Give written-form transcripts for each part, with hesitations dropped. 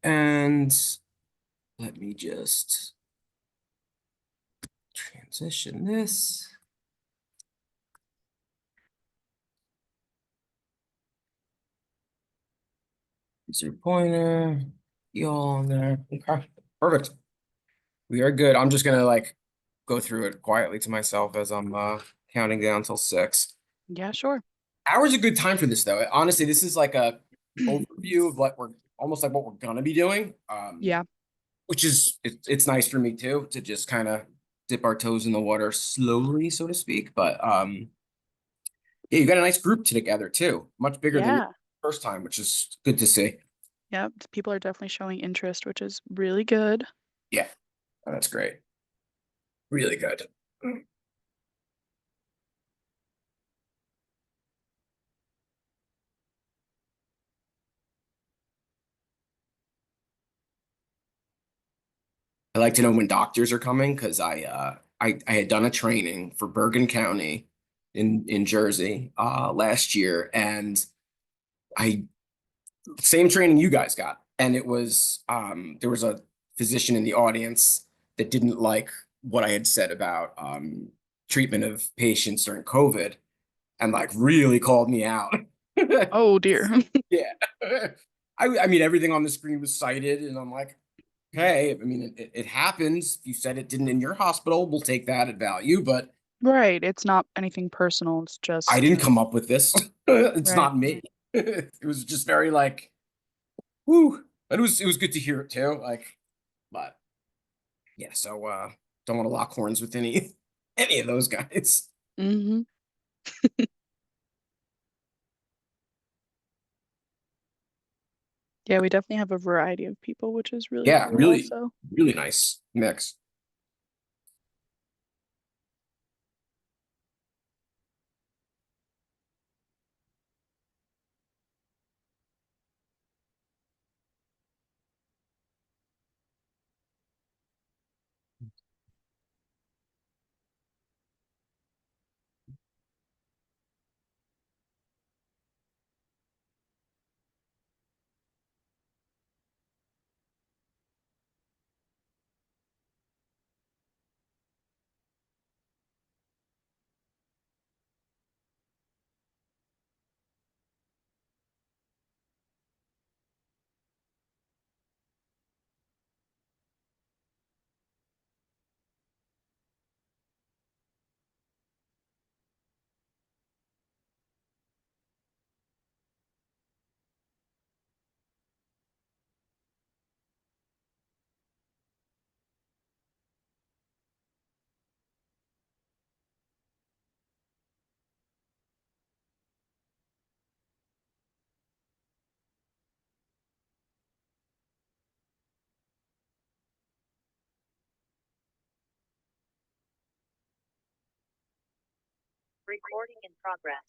And let me just transition this. Use your pointer. You all on there. Okay, perfect. We are good. I'm just gonna like go through it quietly to myself as I'm counting down till 6. Yeah, sure. Hour's a good time for this though. Honestly, this is like a overview of what we're almost like what we're gonna be doing. Yeah. Which is it's nice for me too to just kind of dip our toes in the water slowly, so to speak. But yeah, you got a nice group together too, much bigger than Yeah. first time, which is good to see. Yep. People are definitely showing interest, which is really good. Yeah, that's great. Really good. I like to know when doctors are coming because I had done a training for Bergen County in Jersey last year, and I same training you guys got, and it was there was a physician in the audience that didn't like what I had said about treatment of patients during COVID, and like really called me out. Oh dear. Yeah, I mean everything on the screen was cited, and I'm like, okay, I mean it happens. If you said it didn't in your hospital, we'll take that at value, but Right. It's not anything personal. It's I just didn't come up with this. It's right. not me. It was just very like, whoo. But it was good to hear it too. Like, but yeah, so don't want to lock horns with any any of those guys. Hmm. Yeah, we definitely have a variety of people, which is really Yeah, cool really, also. really nice mix. Recording in progress.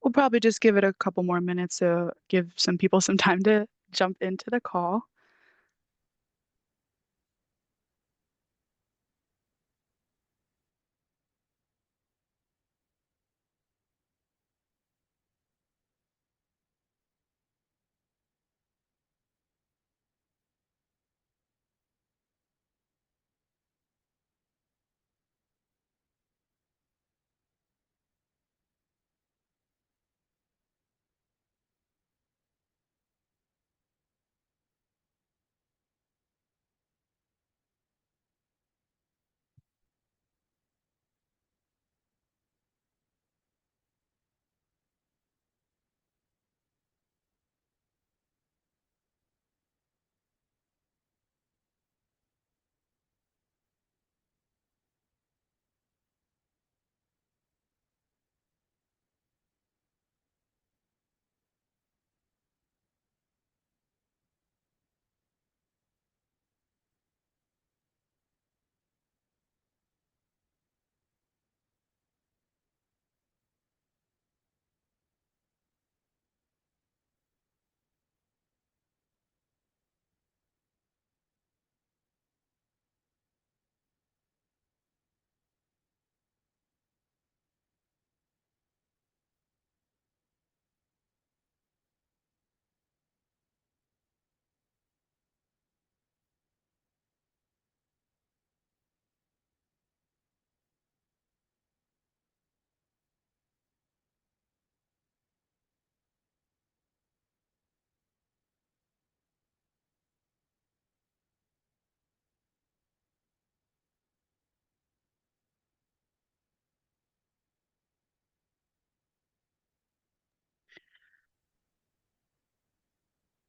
We'll probably just give it a couple more minutes to give some people some time to jump into the call.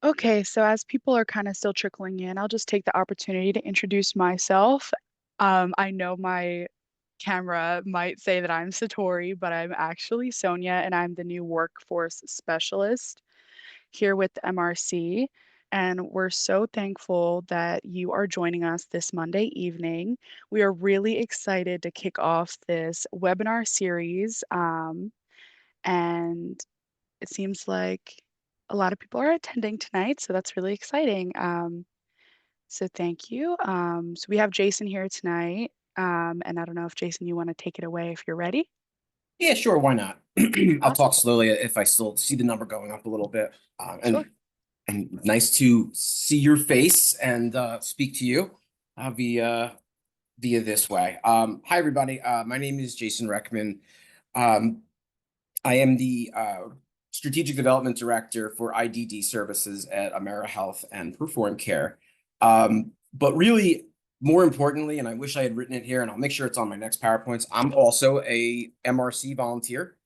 Okay, so as people are kind of still trickling in, I'll just take the opportunity to introduce myself. I know my camera might say that I'm Satori, but I'm actually Sonia, and I'm the new workforce specialist here with the MRC. And we're so thankful that you are joining us this Monday evening. We are really excited to kick off this webinar series. And it seems like a lot of people are attending tonight, so that's really exciting. So thank you. So we have Jason here tonight. And I don't know if Jason, you want to take it away if you're ready. Yeah, sure. Why not? I'll Awesome. talk slowly if I still see the number going up a little bit. Sure. And nice to see your face and speak to you via this way. Hi, everybody. My name is Jason Reckman. Um, I am the Strategic Development Director for IDD Services at AmeriHealth and PerformCare. But really, more importantly, and I wish I had written it here, and I'll make sure it's on my next PowerPoints, I'm also a MRC volunteer.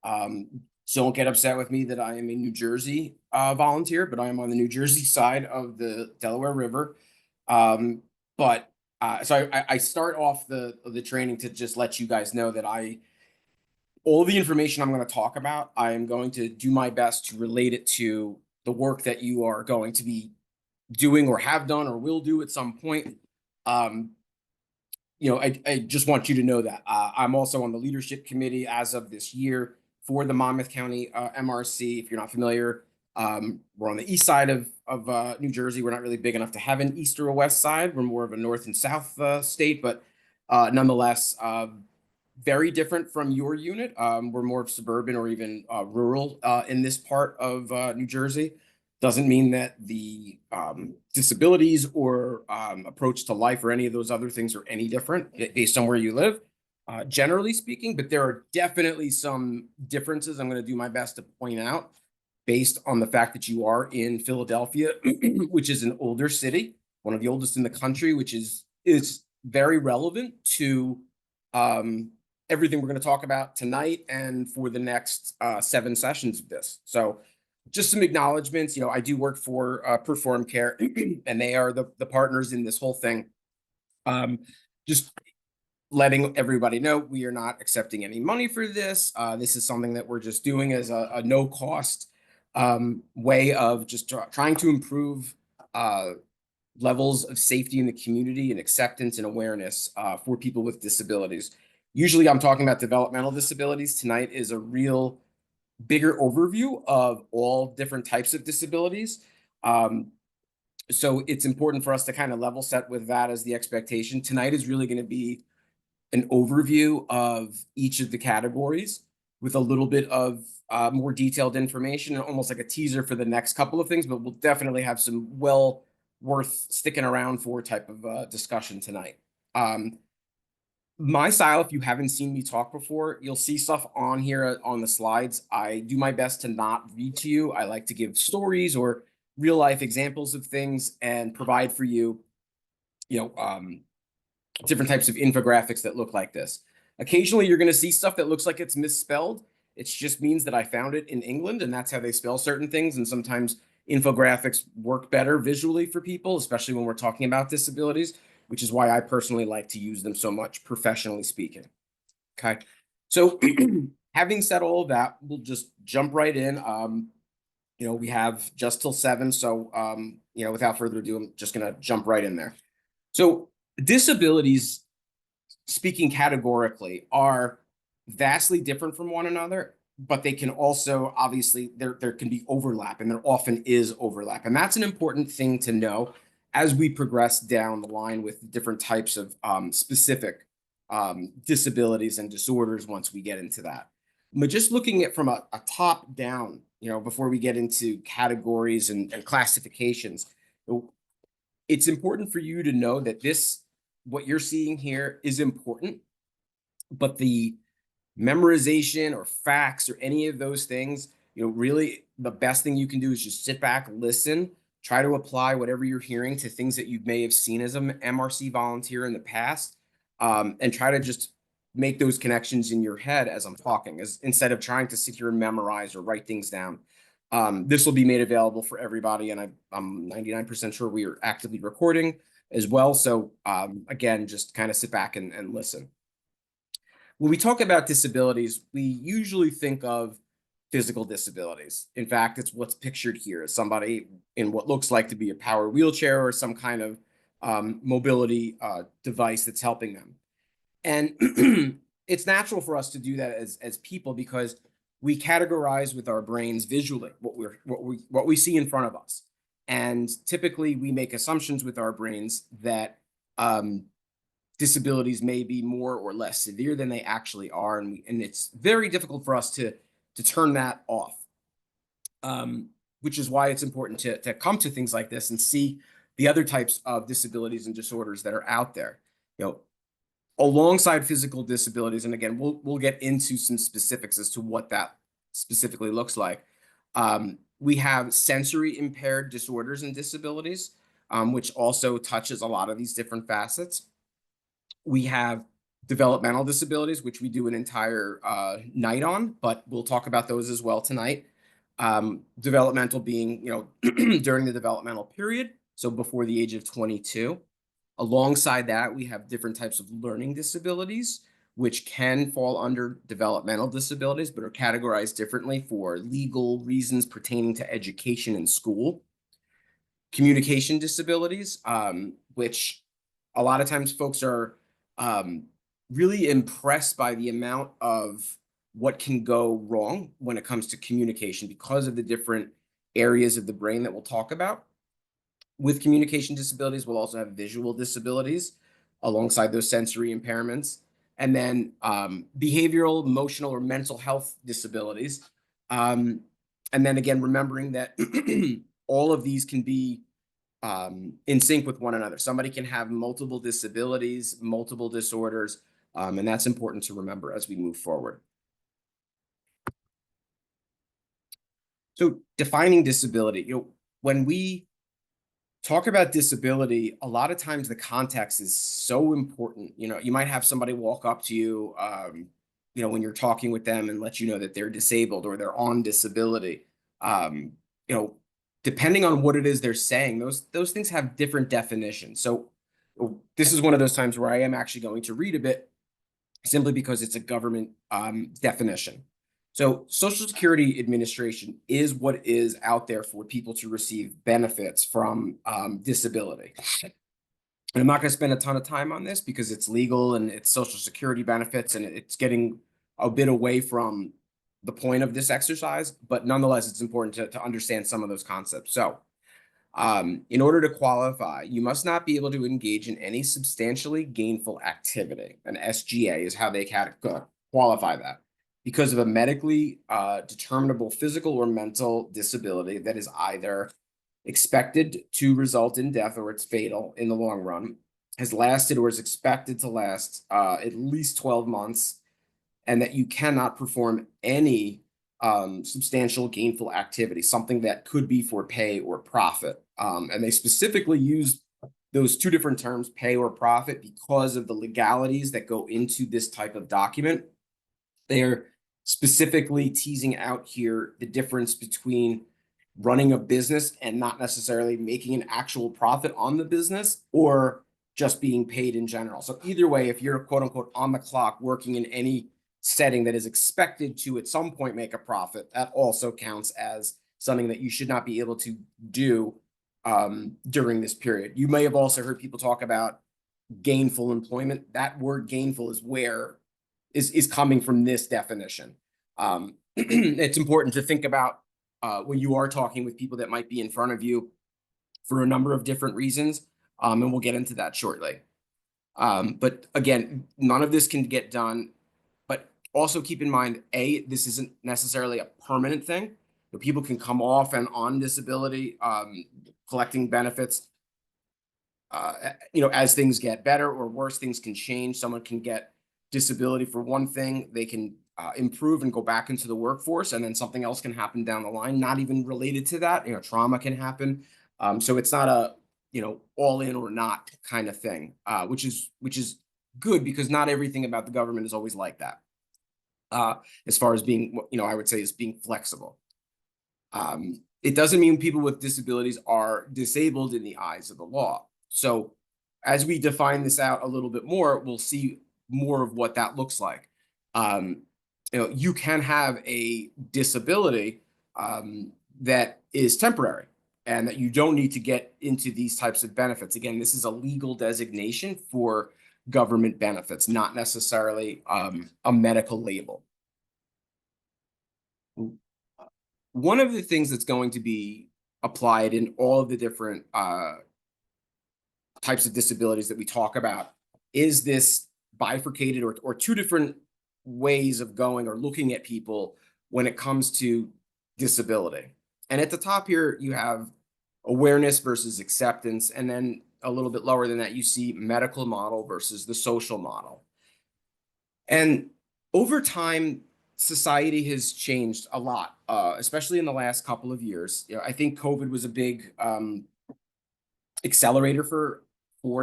So don't get upset with me that I am a New Jersey volunteer, but I am on the New Jersey side of the Delaware River. But so I start off the training to just let you guys know that all the information I'm going to talk about, I am going to do my best to relate it to the work that you are going to be doing or have done or will do at some point. Um, I just want you to know that I'm also on the leadership committee as of this year for the Monmouth County MRC. If you're not familiar, we're on the east side of New Jersey. We're not really big enough to have an east or a west side. We're more of a north and south state, but nonetheless, very different from your unit. We're more suburban or even rural in this part of New Jersey. Doesn't mean that the disabilities or approach to life or any of those other things are any different based on where you live, generally speaking, but there are definitely some differences I'm going to do my best to point out based on the fact that you are in Philadelphia, which is an older city, one of the oldest in the country, which is very relevant to everything we're going to talk about tonight and for the next 7 sessions of this. So just some acknowledgments. I do work for PerformCare, and they are the partners in this whole thing. Just letting everybody know we are not accepting any money for this. This is something that we're just doing as a no cost way of just trying to improve levels of safety in the community and acceptance and awareness for people with disabilities. Usually I'm talking about developmental disabilities. Tonight is a real bigger overview of all different types of disabilities. So it's important for us to kind of level set with that as the expectation. Tonight is really going to be an overview of each of the categories with a little bit of more detailed information and almost like a teaser for the next couple of things, but we'll definitely have some well worth sticking around for type of discussion tonight. My style, if you haven't seen me talk before, you'll see stuff on here on the slides. I do my best to not read to you. I like to give stories or real life examples of things and provide for you, different types of infographics that look like this. Occasionally, you're going to see stuff that looks like it's misspelled. It just means that I found it in England, and that's how they spell certain things. And sometimes infographics work better visually for people, especially when we're talking about disabilities, which is why I personally like to use them so much, professionally speaking. Okay. So having said all of that, we'll just jump right in. We have just till 7. So, without further ado, I'm just going to jump right in there. So disabilities, speaking categorically, are vastly different from one another, but they can also, obviously, there can be overlap, and there often is overlap. And that's an important thing to know as we progress down the line with different types of specific disabilities and disorders once we get into that. But just looking at from a top down, before we get into categories and classifications, it's important for you to know that what you're seeing here is important, but the memorization or facts or any of those things, really the best thing you can do is just sit back, listen, try to apply whatever you're hearing to things that you may have seen as an MRC volunteer in the past, and try to just make those connections in your head as I'm talking, instead of trying to sit here and memorize or write things down. This will be made available for everybody, and I'm 99% sure we are actively recording as well. So again, just kind of sit back and listen. When we talk about disabilities, we usually think of physical disabilities. In fact, it's what's pictured here as somebody in what looks like to be a power wheelchair or some kind of mobility device that's helping them. And it's natural for us to do that as people because we categorize with our brains visually what we see in front of us. And typically we make assumptions with our brains that disabilities may be more or less severe than they actually are. And it's very difficult for us to turn that off, which is why it's important to come to things like this and see the other types of disabilities and disorders that are out there. You know, alongside physical disabilities, and again, we'll get into some specifics as to what that specifically looks like. We have sensory impaired disorders and disabilities, which also touches a lot of these different facets. We have developmental disabilities, which we do an entire night on, but we'll talk about those as well tonight. Developmental being, during the developmental period, so before the age of 22. Alongside that, we have different types of learning disabilities, which can fall under developmental disabilities, but are categorized differently for legal reasons pertaining to education and school. Communication disabilities, which a lot of times folks are really impressed by the amount of what can go wrong when it comes to communication because of the different areas of the brain that we'll talk about. With communication disabilities, we'll also have visual disabilities alongside those sensory impairments. And then behavioral, emotional, or mental health disabilities. And then again, remembering that all of these can be in sync with one another. Somebody can have multiple disabilities, multiple disorders, and that's important to remember as we move forward. So defining disability, when we talk about disability, a lot of times the context is so important. You might have somebody walk up to you, when you're talking with them and let you know that they're disabled or they're on disability. Depending on what it is they're saying, those things have different definitions. So this is one of those times where I am actually going to read a bit simply because it's a government definition. So Social Security Administration is what is out there for people to receive benefits from disability. And I'm not going to spend a ton of time on this because it's legal and it's Social Security benefits and it's getting a bit away from the point of this exercise, but nonetheless, it's important to understand some of those concepts. So in order to qualify, you must not be able to engage in any substantially gainful activity. An SGA is how they qualify that. Because of a medically determinable physical or mental disability that is either expected to result in death or it's fatal in the long run, has lasted or is expected to last at least 12 months, and that you cannot perform any substantial gainful activity, something that could be for pay or profit. And they specifically use those two different terms, pay or profit, because of the legalities that go into this type of document. They're specifically teasing out here the difference between running a business and not necessarily making an actual profit on the business or just being paid in general. So either way, if you're quote unquote on the clock working in any setting that is expected to at some point make a profit, that also counts as something that you should not be able to do during this period. You may have also heard people talk about gainful employment. That word gainful is coming from this definition. It's important to think about when you are talking with people that might be in front of you for a number of different reasons, and we'll get into that shortly. But again, none of this can get done, but also keep in mind, this isn't necessarily a permanent thing. People can come off and on disability, collecting benefits, as things get better or worse, things can change. Someone can get disability for one thing, they can improve and go back into the workforce, and then something else can happen down the line, not even related to that. Trauma can happen. So it's not a all in or not kind of thing, which is good because not everything about the government is always like that. As far as being, I would say, is being flexible. It doesn't mean people with disabilities are disabled in the eyes of the law. So as we define this out a little bit more, we'll see more of what that looks like. You can have a disability that is temporary and that you don't need to get into these types of benefits. Again, this is a legal designation for government benefits, not necessarily a medical label. One of the things that's going to be applied in all of the different types of disabilities that we talk about is this bifurcated or two different ways of going or looking at people when it comes to disability. And at the top here, you have awareness versus acceptance. And then a little bit lower than that, you see medical model versus the social model. And over time, society has changed a lot, especially in the last couple of years. I think COVID was a big accelerator for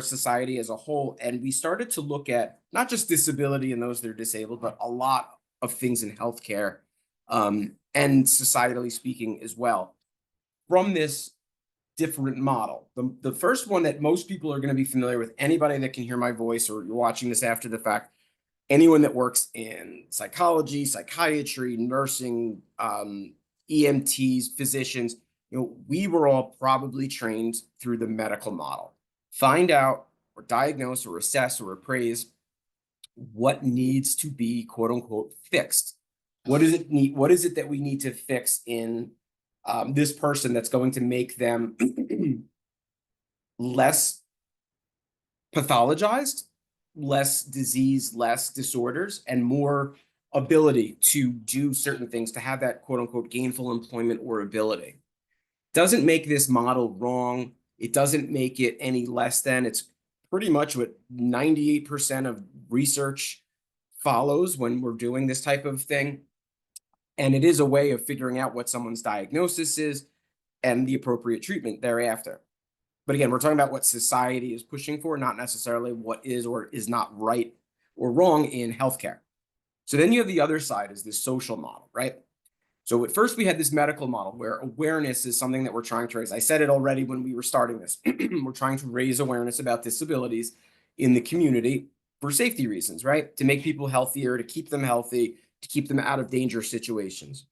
society as a whole, and we started to look at not just disability and those that are disabled, but a lot of things in healthcare and societally speaking as well from this different model. The first one that most people are going to be familiar with, anybody that can hear my voice or you're watching this after the fact, anyone that works in psychology, psychiatry, nursing, EMTs, physicians, we were all probably trained through the medical model. Find out or diagnose or assess or appraise what needs to be quote unquote fixed. What is it that we need to fix in this person that's going to make them less pathologized, less disease, less disorders, and more ability to do certain things, to have that quote unquote gainful employment or ability. Doesn't make this model wrong. It doesn't make it any less than. It's pretty much what 98% of research follows when we're doing this type of thing. And it is a way of figuring out what someone's diagnosis is and the appropriate treatment thereafter. But again, we're talking about what society is pushing for, not necessarily what is or is not right or wrong in healthcare. So then you have the other side is this social model, right? So at first we had this medical model where awareness is something that we're trying to raise. I said it already when we were starting this. We're trying to raise awareness about disabilities in the community for safety reasons, right? To make people healthier, to keep them healthy, to keep them out of dangerous situations.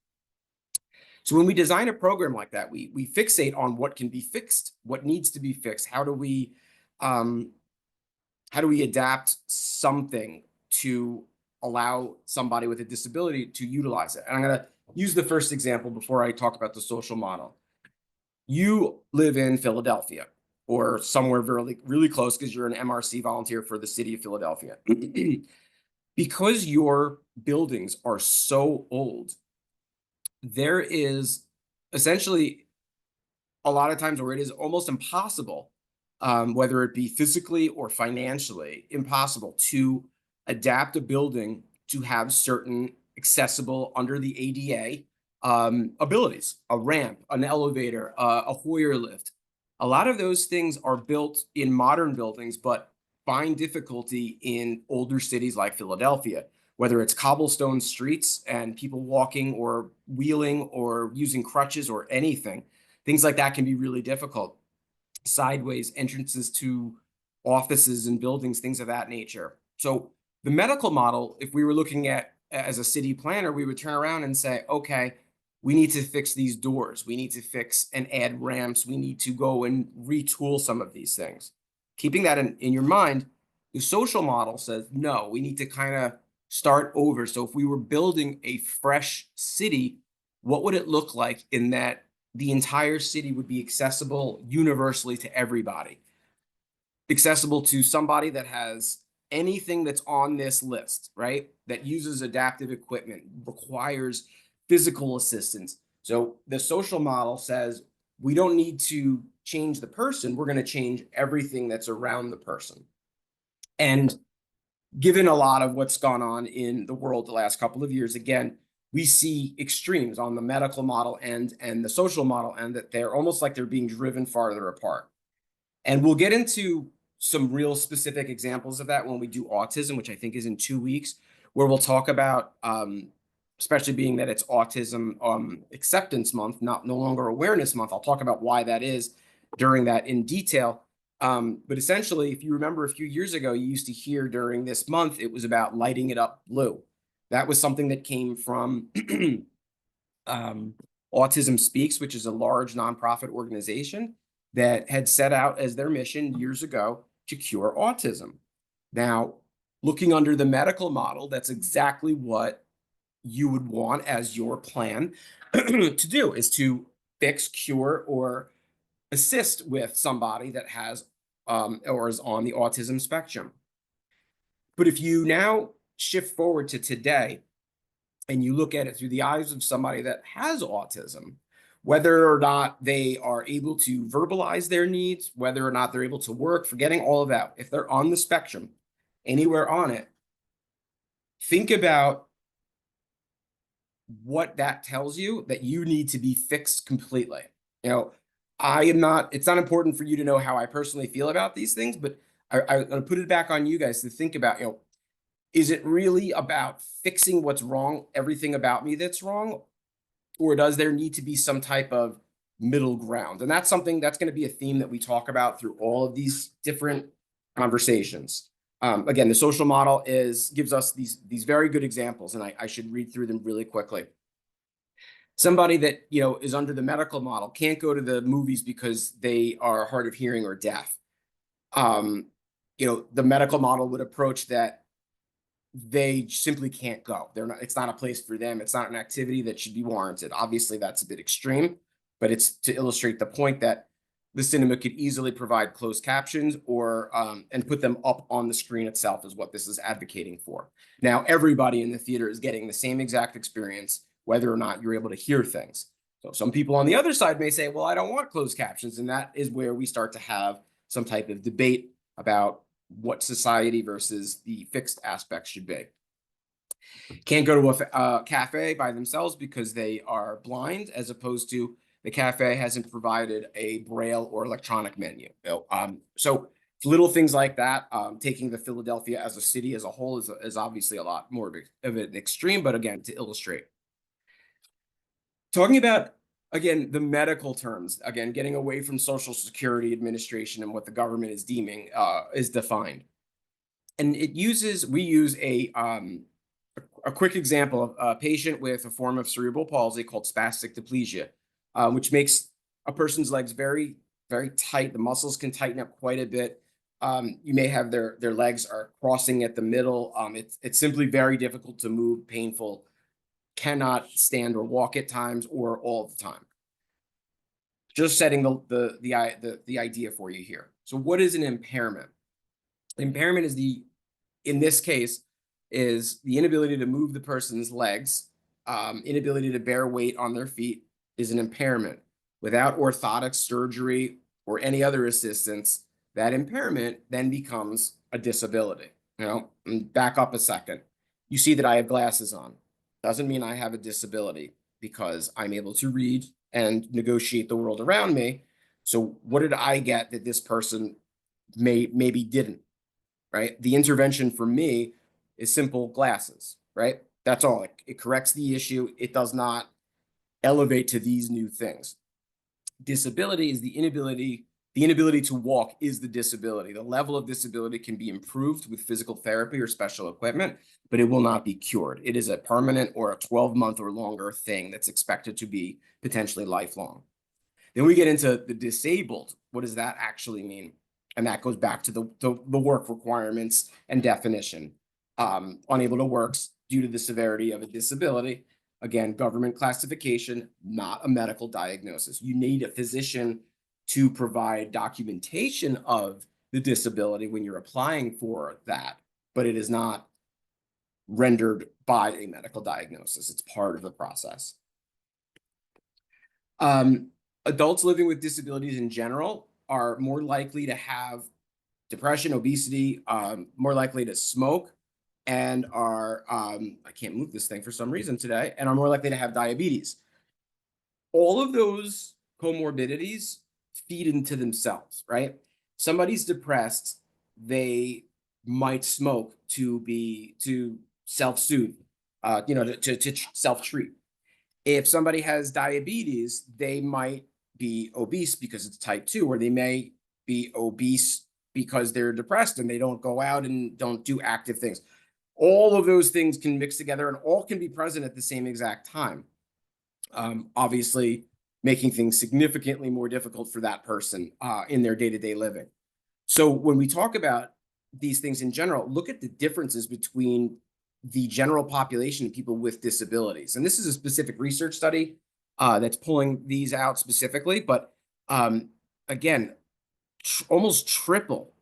So when we design a program like that, we fixate on what can be fixed, what needs to be fixed. How do we adapt something to allow somebody with a disability to utilize it? And I'm going to use the first example before I talk about the social model. You live in Philadelphia or somewhere really, really close because you're an MRC volunteer for the city of Philadelphia. Because your buildings are so old, there is essentially a lot of times where it is almost impossible, whether it be physically or financially impossible to adapt a building to have certain accessible under the ADA abilities, a ramp, an elevator, a Hoyer lift. A lot of those things are built in modern buildings, but find difficulty in older cities like Philadelphia, whether it's cobblestone streets and people walking or wheeling or using crutches or anything. Things like that can be really difficult. Sideways entrances to offices and buildings, things of that nature. So the medical model, if we were looking at as a city planner, we would turn around and say, okay, we need to fix these doors. We need to fix and add ramps. We need to go and retool some of these things. Keeping that in your mind, the social model says, no, we need to kind of start over. So if we were building a fresh city, what would it look like in that the entire city would be accessible universally to everybody? Accessible to somebody that has anything that's on this list, right? That uses adaptive equipment, requires physical assistance. So the social model says, we don't need to change the person. We're going to change everything that's around the person. And given a lot of what's gone on in the world the last couple of years, again, we see extremes on the medical model and the social model, and that they're almost like they're being driven farther apart. And we'll get into some real specific examples of that when we do autism, which I think is in 2 weeks, where we'll talk about especially being that it's Autism Acceptance Month, no longer Awareness Month. I'll talk about why that is during that in detail. But essentially, if you remember a few years ago, you used to hear during this month, it was about lighting it up blue. That was something that came from Autism Speaks, which is a large nonprofit organization that had set out as their mission years ago to cure autism. Now, looking under the medical model, that's exactly what you would want as your plan to do, is to fix, cure, or assist with somebody that has or is on the autism spectrum. But if you now shift forward to today and you look at it through the eyes of somebody that has autism, whether or not they are able to verbalize their needs, whether or not they're able to work, forgetting all of that, if they're on the spectrum, anywhere on it, think about what that tells you, that you need to be fixed completely. You know, it's not important for you to know how I personally feel about these things, but I'm going to put it back on you guys to think about, is it really about fixing what's wrong, everything about me that's wrong? Or does there need to be some type of middle ground? And that's something that's going to be a theme that we talk about through all of these different conversations. Again, the social model gives us these very good examples, and I should read through them really quickly. Somebody that is under the medical model can't go to the movies because they are hard of hearing or deaf. The medical model would approach that they simply can't go. It's not a place for them. It's not an activity that should be warranted. Obviously, that's a bit extreme, but it's to illustrate the point that the cinema could easily provide closed captions or and put them up on the screen itself, is what this is advocating for. Now, everybody in the theater is getting the same exact experience, whether or not you're able to hear things. So some people on the other side may say, well, I don't want closed captions. And that is where we start to have some type of debate about what society versus the fixed aspects should be. Can't go to a cafe by themselves because they are blind, as opposed to the cafe hasn't provided a braille or electronic menu. So little things like that. Taking the Philadelphia as a city as a whole is obviously a lot more of an extreme, but again, to illustrate. Talking about, again, the medical terms, again, getting away from Social Security Administration and what the government is deeming is defined. And we use a quick example of a patient with a form of cerebral palsy called spastic diplegia, which makes a person's legs very, very tight. The muscles can tighten up quite a bit. You may have their legs are crossing at the middle. It's simply very difficult to move, painful, cannot stand or walk at times or all the time. Just setting the idea for you here. So what is an impairment? Impairment is in this case, is the inability to move the person's legs, inability to bear weight on their feet is an impairment. Without orthotic surgery or any other assistance, that impairment then becomes a disability. Back up a second. You see that I have glasses on. Doesn't mean I have a disability, because I'm able to read and negotiate the world around me. So what did I get that this person maybe didn't, right? The intervention for me is simple glasses, right? That's all. It corrects the issue. It does not elevate to these new things. Disability is the inability to walk is the disability. The level of disability can be improved with physical therapy or special equipment, but it will not be cured. It is a permanent or a 12-month or longer thing that's expected to be potentially lifelong. Then we get into the disabled. What does that actually mean? And that goes back to the work requirements and definition. Unable to work due to the severity of a disability. Again, government classification, not a medical diagnosis. You need a physician to provide documentation of the disability when you're applying for that, but it is not rendered by a medical diagnosis. It's part of the process. Adults living with disabilities in general are more likely to have depression, obesity, more likely to smoke, and are, I can't move this thing for some reason today, and are more likely to have diabetes. All of those comorbidities feed into themselves, right? Somebody's depressed, they might smoke to self-soothe. to self-treat. If somebody has diabetes, they might be obese because it's type 2, or they may be obese because they're depressed and they don't go out and don't do active things. All of those things can mix together and all can be present at the same exact time. Obviously, making things significantly more difficult for that person in their day-to-day living. So when we talk about these things in general, look at the differences between the general population of people with disabilities. And this is a specific research study that's pulling these out specifically. But again, almost triple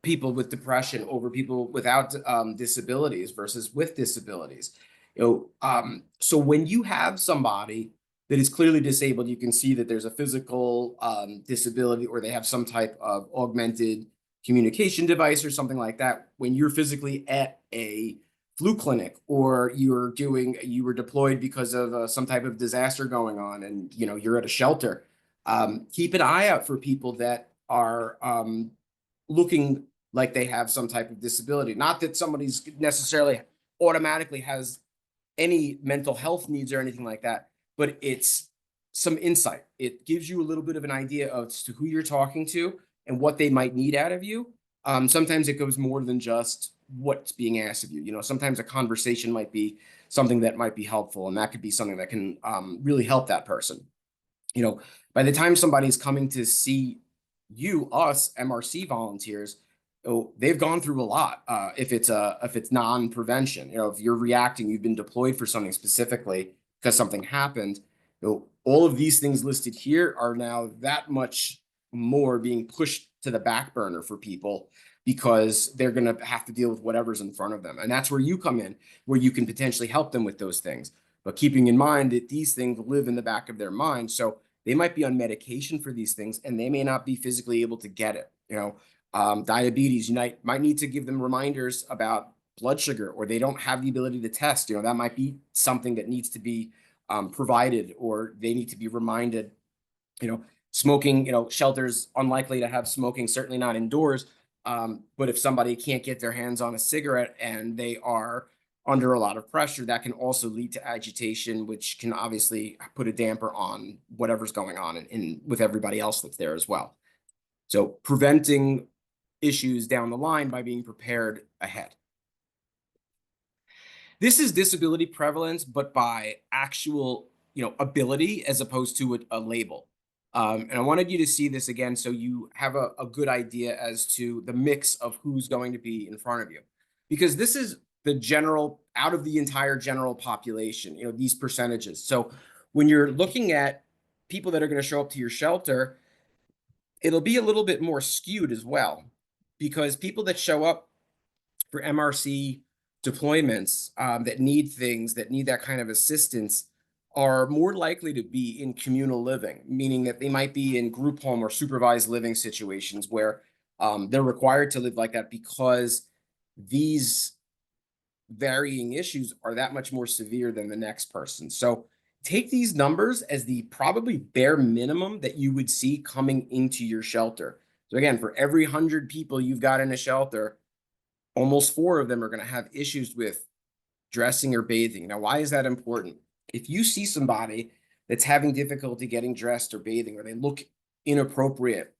people with depression over people without disabilities versus with disabilities. So when you have somebody that is clearly disabled, you can see that there's a physical disability, or they have some type of augmented communication device or something like that. When you're physically at a flu clinic, or you were deployed because of some type of disaster going on, and you're at a shelter, keep an eye out for people that are looking like they have some type of disability. Not that somebody's necessarily automatically has any mental health needs or anything like that, but it's some insight. It gives you a little bit of an idea as to who you're talking to and what they might need out of you. Sometimes it goes more than just what's being asked of you. Sometimes a conversation might be something that might be helpful, and that could be something that can really help that person. By the time somebody's coming to see us MRC volunteers, they've gone through a lot. If it's non-prevention, if you're reacting, you've been deployed for something specifically because something happened. All of these things listed here are now that much more being pushed to the back burner for people, because they're going to have to deal with whatever's in front of them. And that's where you come in, where you can potentially help them with those things. But keeping in mind that these things live in the back of their mind. So they might be on medication for these things, and they may not be physically able to get it. Diabetes, you might need to give them reminders about blood sugar, or they don't have the ability to test. That might be something that needs to be provided, or they need to be reminded. Smoking, shelters unlikely to have smoking, certainly not indoors. But if somebody can't get their hands on a cigarette and they are under a lot of pressure, that can also lead to agitation, which can obviously put a damper on whatever's going on with everybody else that's there as well. So preventing issues down the line by being prepared ahead. This is disability prevalence, but by actual, ability, as opposed to a label. And I wanted you to see this again so you have a good idea as to the mix of who's going to be in front of you. Because this is the general, out of the entire general population, these percentages. So when you're looking at people that are going to show up to your shelter, it'll be a little bit more skewed as well, because people that show up for MRC deployments that need things, that need that kind of assistance, are more likely to be in communal living, meaning that they might be in group home or supervised living situations where they're required to live like that, because these varying issues are that much more severe than the next person. So take these numbers as the probably bare minimum that you would see coming into your shelter. So again, for every 100 people you've got in a shelter, almost 4 of them are going to have issues with dressing or bathing. Now, why is that important? If you see somebody that's having difficulty getting dressed or bathing, or they look inappropriate,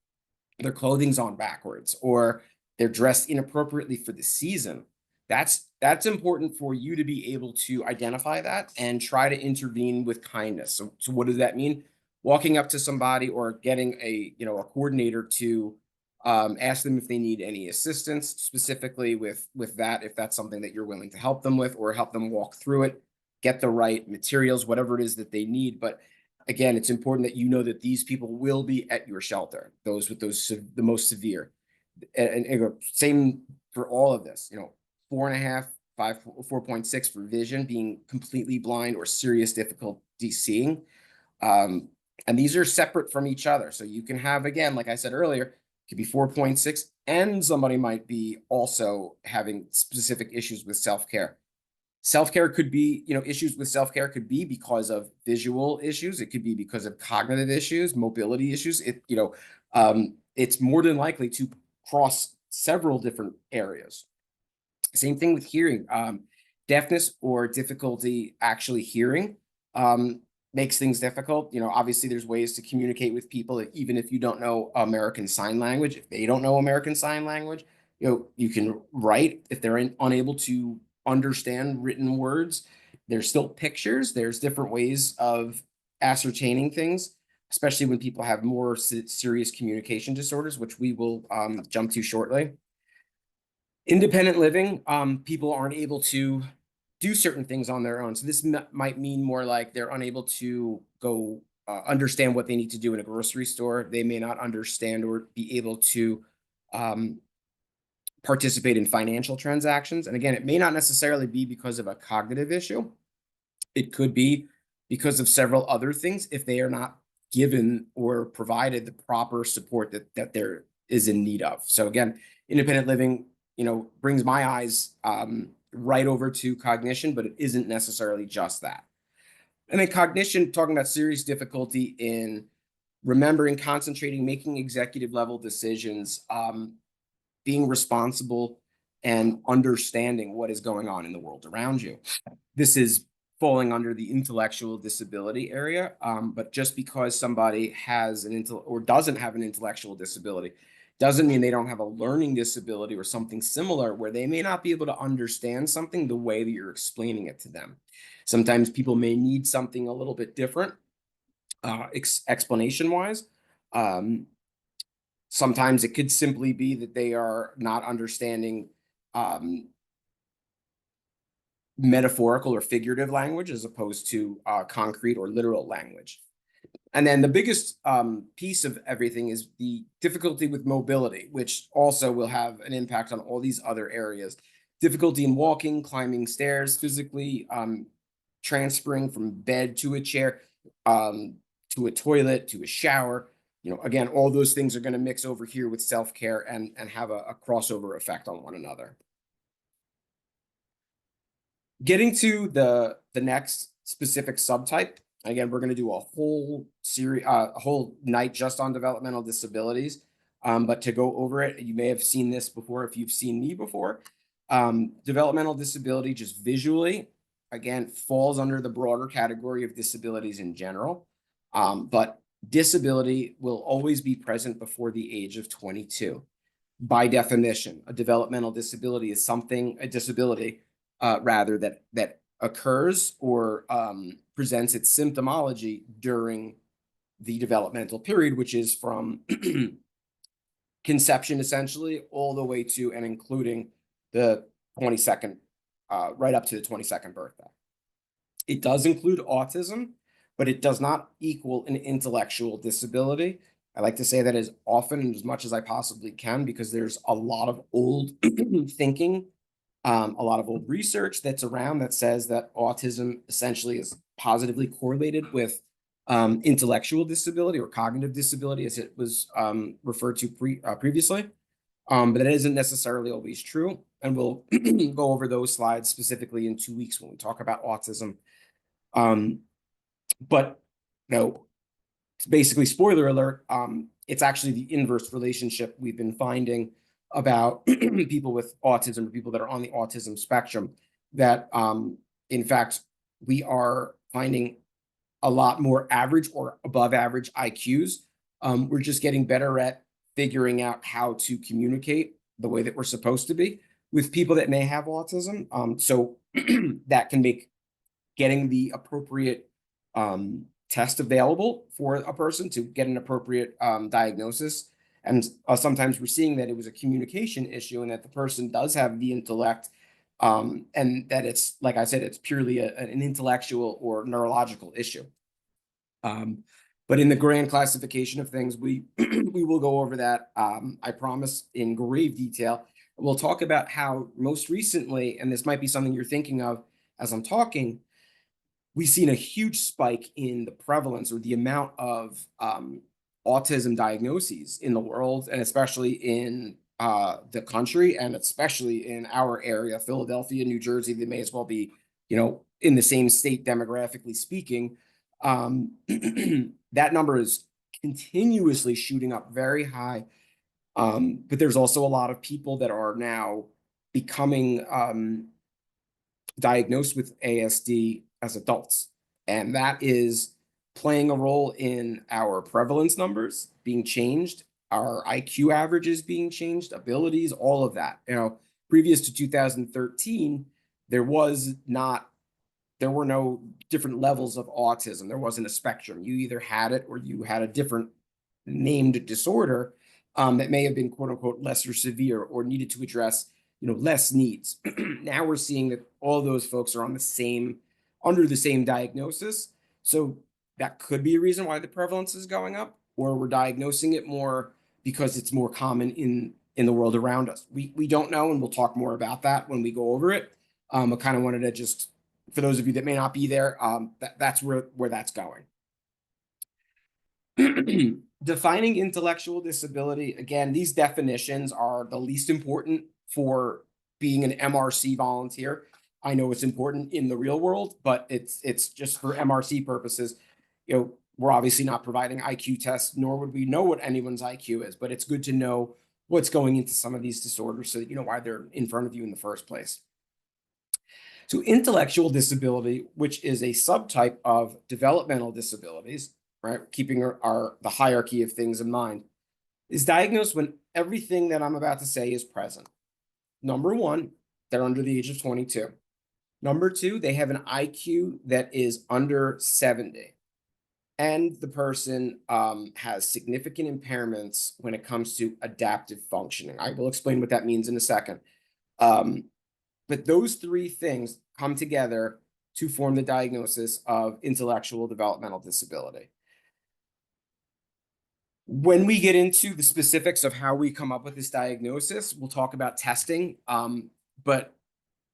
their clothing's on backwards, or they're dressed inappropriately for the season, that's important for you to be able to identify that and try to intervene with kindness. So what does that mean? Walking up to somebody or getting a coordinator to ask them if they need any assistance specifically with that, if that's something that you're willing to help them with, or help them walk through it, get the right materials, whatever it is that they need. But again, it's important that you know that these people will be at your shelter, those with the most severe. And same for all of this, 4.5, 5, 4.6 for vision, being completely blind or serious difficulty seeing. And these are separate from each other. So you can have, again, like I said earlier, it could be 4.6, and somebody might be also having specific issues with self-care. Self-care could be, issues with self-care could be because of visual issues. It could be because of cognitive issues, mobility issues. It's more than likely to cross several different areas. Same thing with hearing. deafness or difficulty actually hearing makes things difficult. Obviously there's ways to communicate with people, even if you don't know American Sign Language. If they don't know American Sign Language, you can write. If they're unable to understand written words, there's still pictures. There's different ways of ascertaining things, especially when people have more serious communication disorders, which we will jump to shortly. Independent living, people aren't able to do certain things on their own. So this might mean more like they're unable to go understand what they need to do in a grocery store. They may not understand or be able to participate in financial transactions. And again, it may not necessarily be because of a cognitive issue. It could be because of several other things if they are not given or provided the proper support that there is in need of. So again, independent living, brings my eyes right over to cognition, but it isn't necessarily just that. And then cognition, talking about serious difficulty in remembering, concentrating, making executive level decisions, being responsible, and understanding what is going on in the world around you. This is falling under the intellectual disability area, but just because somebody has or doesn't have an intellectual disability doesn't mean they don't have a learning disability or something similar where they may not be able to understand something the way that you're explaining it to them. Sometimes people may need something a little bit different, explanation-wise. Sometimes it could simply be that they are not understanding metaphorical or figurative language as opposed to concrete or literal language. And then the biggest piece of everything is the difficulty with mobility, which also will have an impact on all these other areas. Difficulty in walking, climbing stairs, physically transferring from bed to a chair, to a toilet, to a shower. Again, all those things are going to mix over here with self-care and have a crossover effect on one another. Getting to the next specific subtype, again, we're going to do a whole series, a whole night just on developmental disabilities. But to go over it, you may have seen this before if you've seen me before. Developmental disability, just visually, again, falls under the broader category of disabilities in general. But disability will always be present before the age of 22. By definition, a developmental disability is a disability rather that occurs or presents its symptomology during the developmental period, which is from conception essentially all the way to and including the 22nd, right up to the 22nd birthday. It does include autism, but it does not equal an intellectual disability. I like to say that as often and as much as I possibly can, because there's a lot of old thinking, a lot of old research that's around that says that autism essentially is positively correlated with intellectual disability or cognitive disability, as it was referred to previously. But that isn't necessarily always true. And we'll go over those slides specifically in 2 weeks when we talk about autism. But it's basically, spoiler alert, it's actually the inverse relationship we've been finding about people with autism or people that are on the autism spectrum, that in fact, we are finding a lot more average or above average IQs. We're just getting better at figuring out how to communicate the way that we're supposed to be with people that may have autism. So that can make getting the appropriate test available for a person to get an appropriate diagnosis. And sometimes we're seeing that it was a communication issue and that the person does have the intellect, and that it's, like I said, it's purely an intellectual or neurological issue. But in the grand classification of things, we will go over that, I promise, in grave detail. We'll talk about how most recently, and this might be something you're thinking of as I'm talking, we've seen a huge spike in the prevalence or the amount of autism diagnoses in the world, and especially in the country, and especially in our area, Philadelphia, New Jersey. They may as well be, in the same state demographically speaking. That number is continuously shooting up very high. But there's also a lot of people that are now becoming diagnosed with ASD as adults. And that is playing a role in our prevalence numbers being changed, our IQ averages being changed, abilities, all of that. Previous to 2013, there were no different levels of autism. There wasn't a spectrum. You either had it or you had a different named disorder that may have been quote unquote lesser severe or needed to address less needs. Now we're seeing that all those folks are under the same diagnosis. So that could be a reason why the prevalence is going up, or we're diagnosing it more because it's more common in the world around us. We don't know, and we'll talk more about that when we go over it. I kind of wanted to just, for those of you that may not be there, that's where that's going. Defining intellectual disability, again, these definitions are the least important for being an MRC volunteer. I know it's important in the real world, but it's just for MRC purposes. We're obviously not providing IQ tests, nor would we know what anyone's IQ is, but it's good to know what's going into some of these disorders so that you know why they're in front of you in the first place. So intellectual disability, which is a subtype of developmental disabilities, right, keeping the hierarchy of things in mind, is diagnosed when everything that I'm about to say is present. Number one, they're under the age of 22. Number two, they have an IQ that is under 70. And the person has significant impairments when it comes to adaptive functioning. I will explain what that means in a second. But those three things come together to form the diagnosis of intellectual developmental disability. When we get into the specifics of how we come up with this diagnosis, we'll talk about testing. But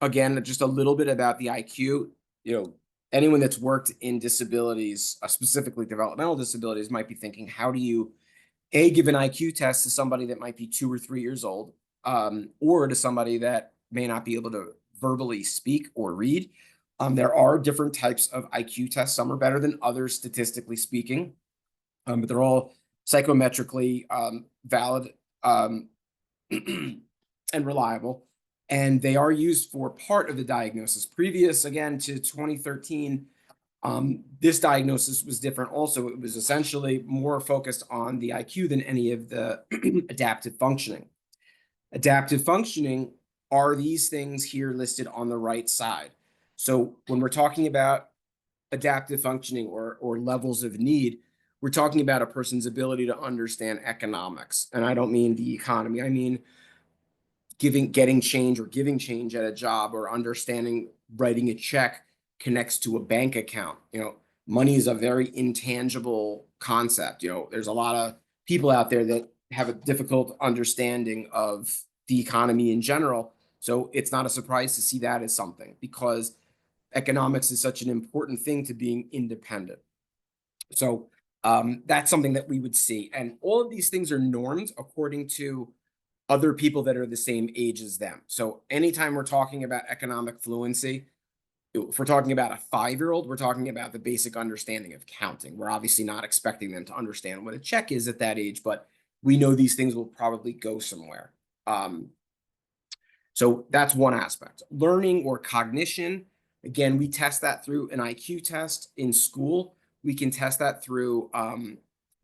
again, just a little bit about the IQ. Anyone that's worked in disabilities, specifically developmental disabilities, might be thinking, how do you, give an IQ test to somebody that might be 2 or 3 years old, or to somebody that may not be able to verbally speak or read? There are different types of IQ tests. Some are better than others, statistically speaking, but they're all psychometrically valid and reliable. And they are used for part of the diagnosis. Previous, again, to 2013, this diagnosis was different also. It was essentially more focused on the IQ than any of the adaptive functioning. Adaptive functioning are these things here listed on the right side. So when we're talking about adaptive functioning or levels of need, we're talking about a person's ability to understand economics. And I don't mean the economy. I mean getting change or giving change at a job, or understanding writing a check connects to a bank account. Money is a very intangible concept. There's a lot of people out there that have a difficult understanding of the economy in general. So it's not a surprise to see that as something, because economics is such an important thing to being independent. So that's something that we would see. And all of these things are normed according to other people that are the same age as them. So anytime we're talking about economic fluency, if we're talking about a 5-year-old, we're talking about the basic understanding of counting. We're obviously not expecting them to understand what a check is at that age, but we know these things will probably go somewhere. So that's one aspect. Learning or cognition, again, we test that through an IQ test in school. We can test that through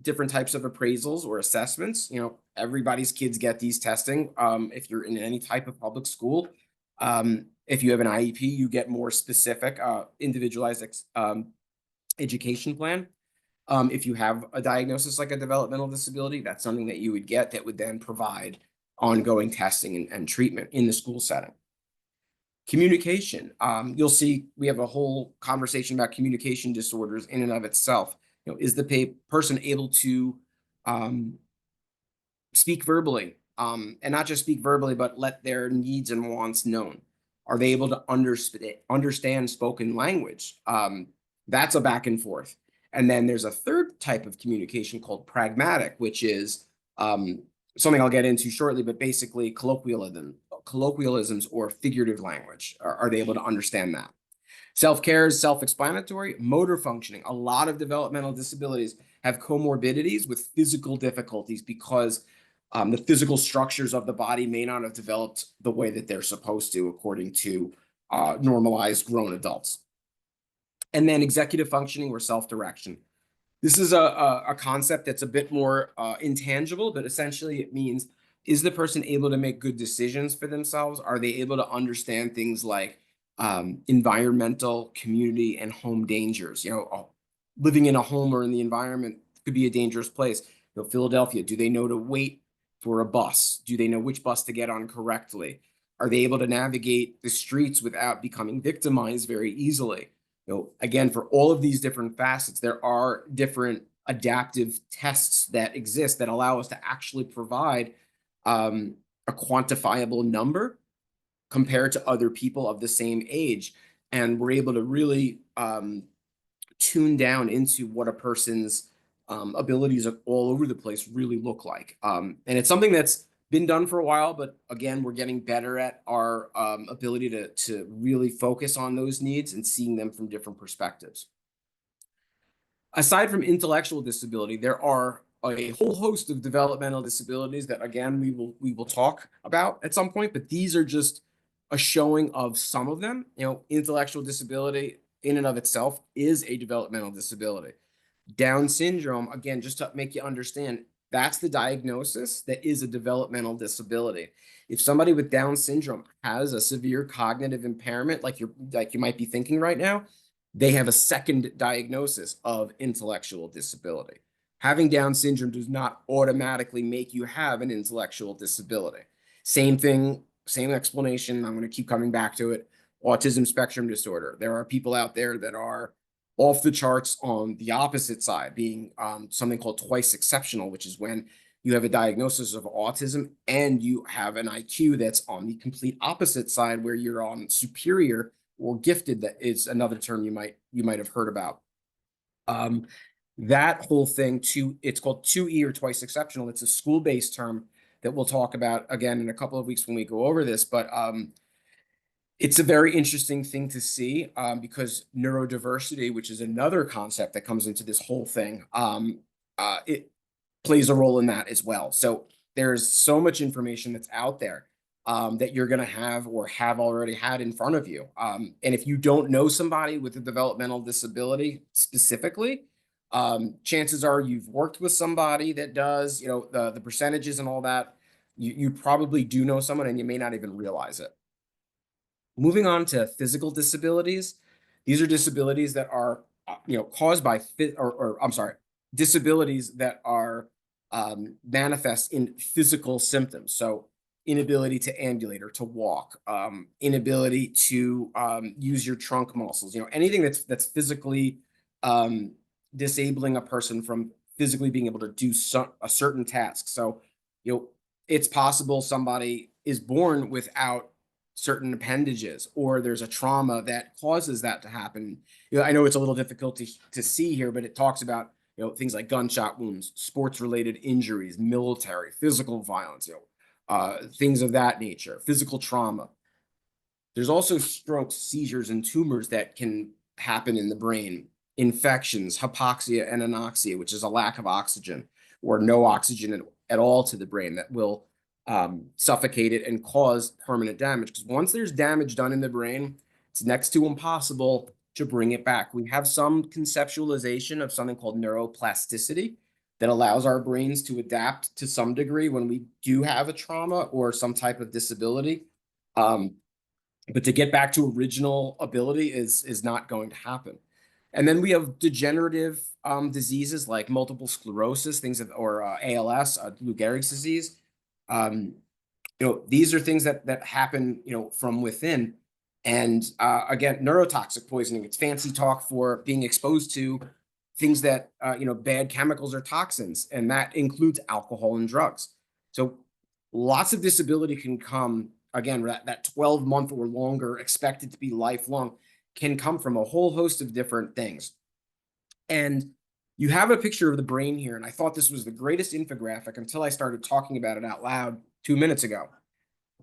different types of appraisals or assessments. Everybody's kids get these testing. If you're in any type of public school, if you have an IEP, you get more specific, individualized education plan. If you have a diagnosis like a developmental disability, that's something that you would get that would then provide ongoing testing and treatment in the school setting. Communication. You'll see we have a whole conversation about communication disorders in and of itself. Is the person able to speak verbally, and not just speak verbally, but let their needs and wants known? Are they able to understand spoken language? That's a back and forth. And then there's a third type of communication called pragmatic, which is something I'll get into shortly, but basically colloquialisms or figurative language. Are they able to understand that? Self-care is self-explanatory. Motor functioning. A lot of developmental disabilities have comorbidities with physical difficulties because the physical structures of the body may not have developed the way that they're supposed to according to normalized grown adults. And then executive functioning or self-direction. This is a concept that's a bit more intangible, but essentially it means, is the person able to make good decisions for themselves? Are they able to understand things like environmental, community, and home dangers? Living in a home or in the environment could be a dangerous place. Philadelphia, do they know to wait for a bus? Do they know which bus to get on correctly? Are they able to navigate the streets without becoming victimized very easily? Again, for all of these different facets, there are different adaptive tests that exist that allow us to actually provide a quantifiable number compared to other people of the same age. And we're able to really tune down into what a person's abilities all over the place really look like. And it's something that's been done for a while, but again, we're getting better at our ability to really focus on those needs and seeing them from different perspectives. Aside from intellectual disability, there are a whole host of developmental disabilities that, again, we will talk about at some point, but these are just a showing of some of them. Intellectual disability in and of itself is a developmental disability. Down syndrome, again, just to make you understand, that's the diagnosis that is a developmental disability. If somebody with Down syndrome has a severe cognitive impairment, like you might be thinking right now, they have a second diagnosis of intellectual disability. Having Down syndrome does not automatically make you have an intellectual disability. Same thing, same explanation. I'm going to keep coming back to it. Autism spectrum disorder. There are people out there that are off the charts on the opposite side, being something called twice exceptional, which is when you have a diagnosis of autism and you have an IQ that's on the complete opposite side, where you're on superior or gifted. That is another term you might have heard about. That whole thing, it's called 2E or twice exceptional. It's a school-based term that we'll talk about again in a couple of weeks when we go over this, but it's a very interesting thing to see because neurodiversity, which is another concept that comes into this whole thing, it plays a role in that as well. So there's so much information that's out there that you're going to have or have already had in front of you. And if you don't know somebody with a developmental disability specifically, chances are you've worked with somebody that does, the percentages and all that, you probably do know someone and you may not even realize it. Moving on to physical disabilities, these are disabilities that are, caused by, disabilities that are manifest in physical symptoms. So inability to ambulate or to walk, inability to use your trunk muscles, anything that's physically disabling a person from physically being able to do a certain task. So, it's possible somebody is born without certain appendages, or there's a trauma that causes that to happen. I know it's a little difficult to see here, but it talks about, things like gunshot wounds, sports related injuries, military, physical violence, things of that nature, physical trauma. There's also strokes, seizures, and tumors that can happen in the brain. Infections, hypoxia and anoxia, which is a lack of oxygen or no oxygen at all to the brain, that will suffocate it and cause permanent damage. Because once there's damage done in the brain, it's next to impossible to bring it back. We have some conceptualization of something called neuroplasticity that allows our brains to adapt to some degree when we do have a trauma or some type of disability. But to get back to original ability is not going to happen. And then we have degenerative diseases like multiple sclerosis, or ALS, Lou Gehrig's disease. These are things that happen, from within. And again, neurotoxic poisoning, it's fancy talk for being exposed to things that, bad chemicals or toxins, and that includes alcohol and drugs. So lots of disability can come, again, that 12-month or longer, expected to be lifelong, can come from a whole host of different things. And you have a picture of the brain here, and I thought this was the greatest infographic until I started talking about it out loud 2 minutes ago.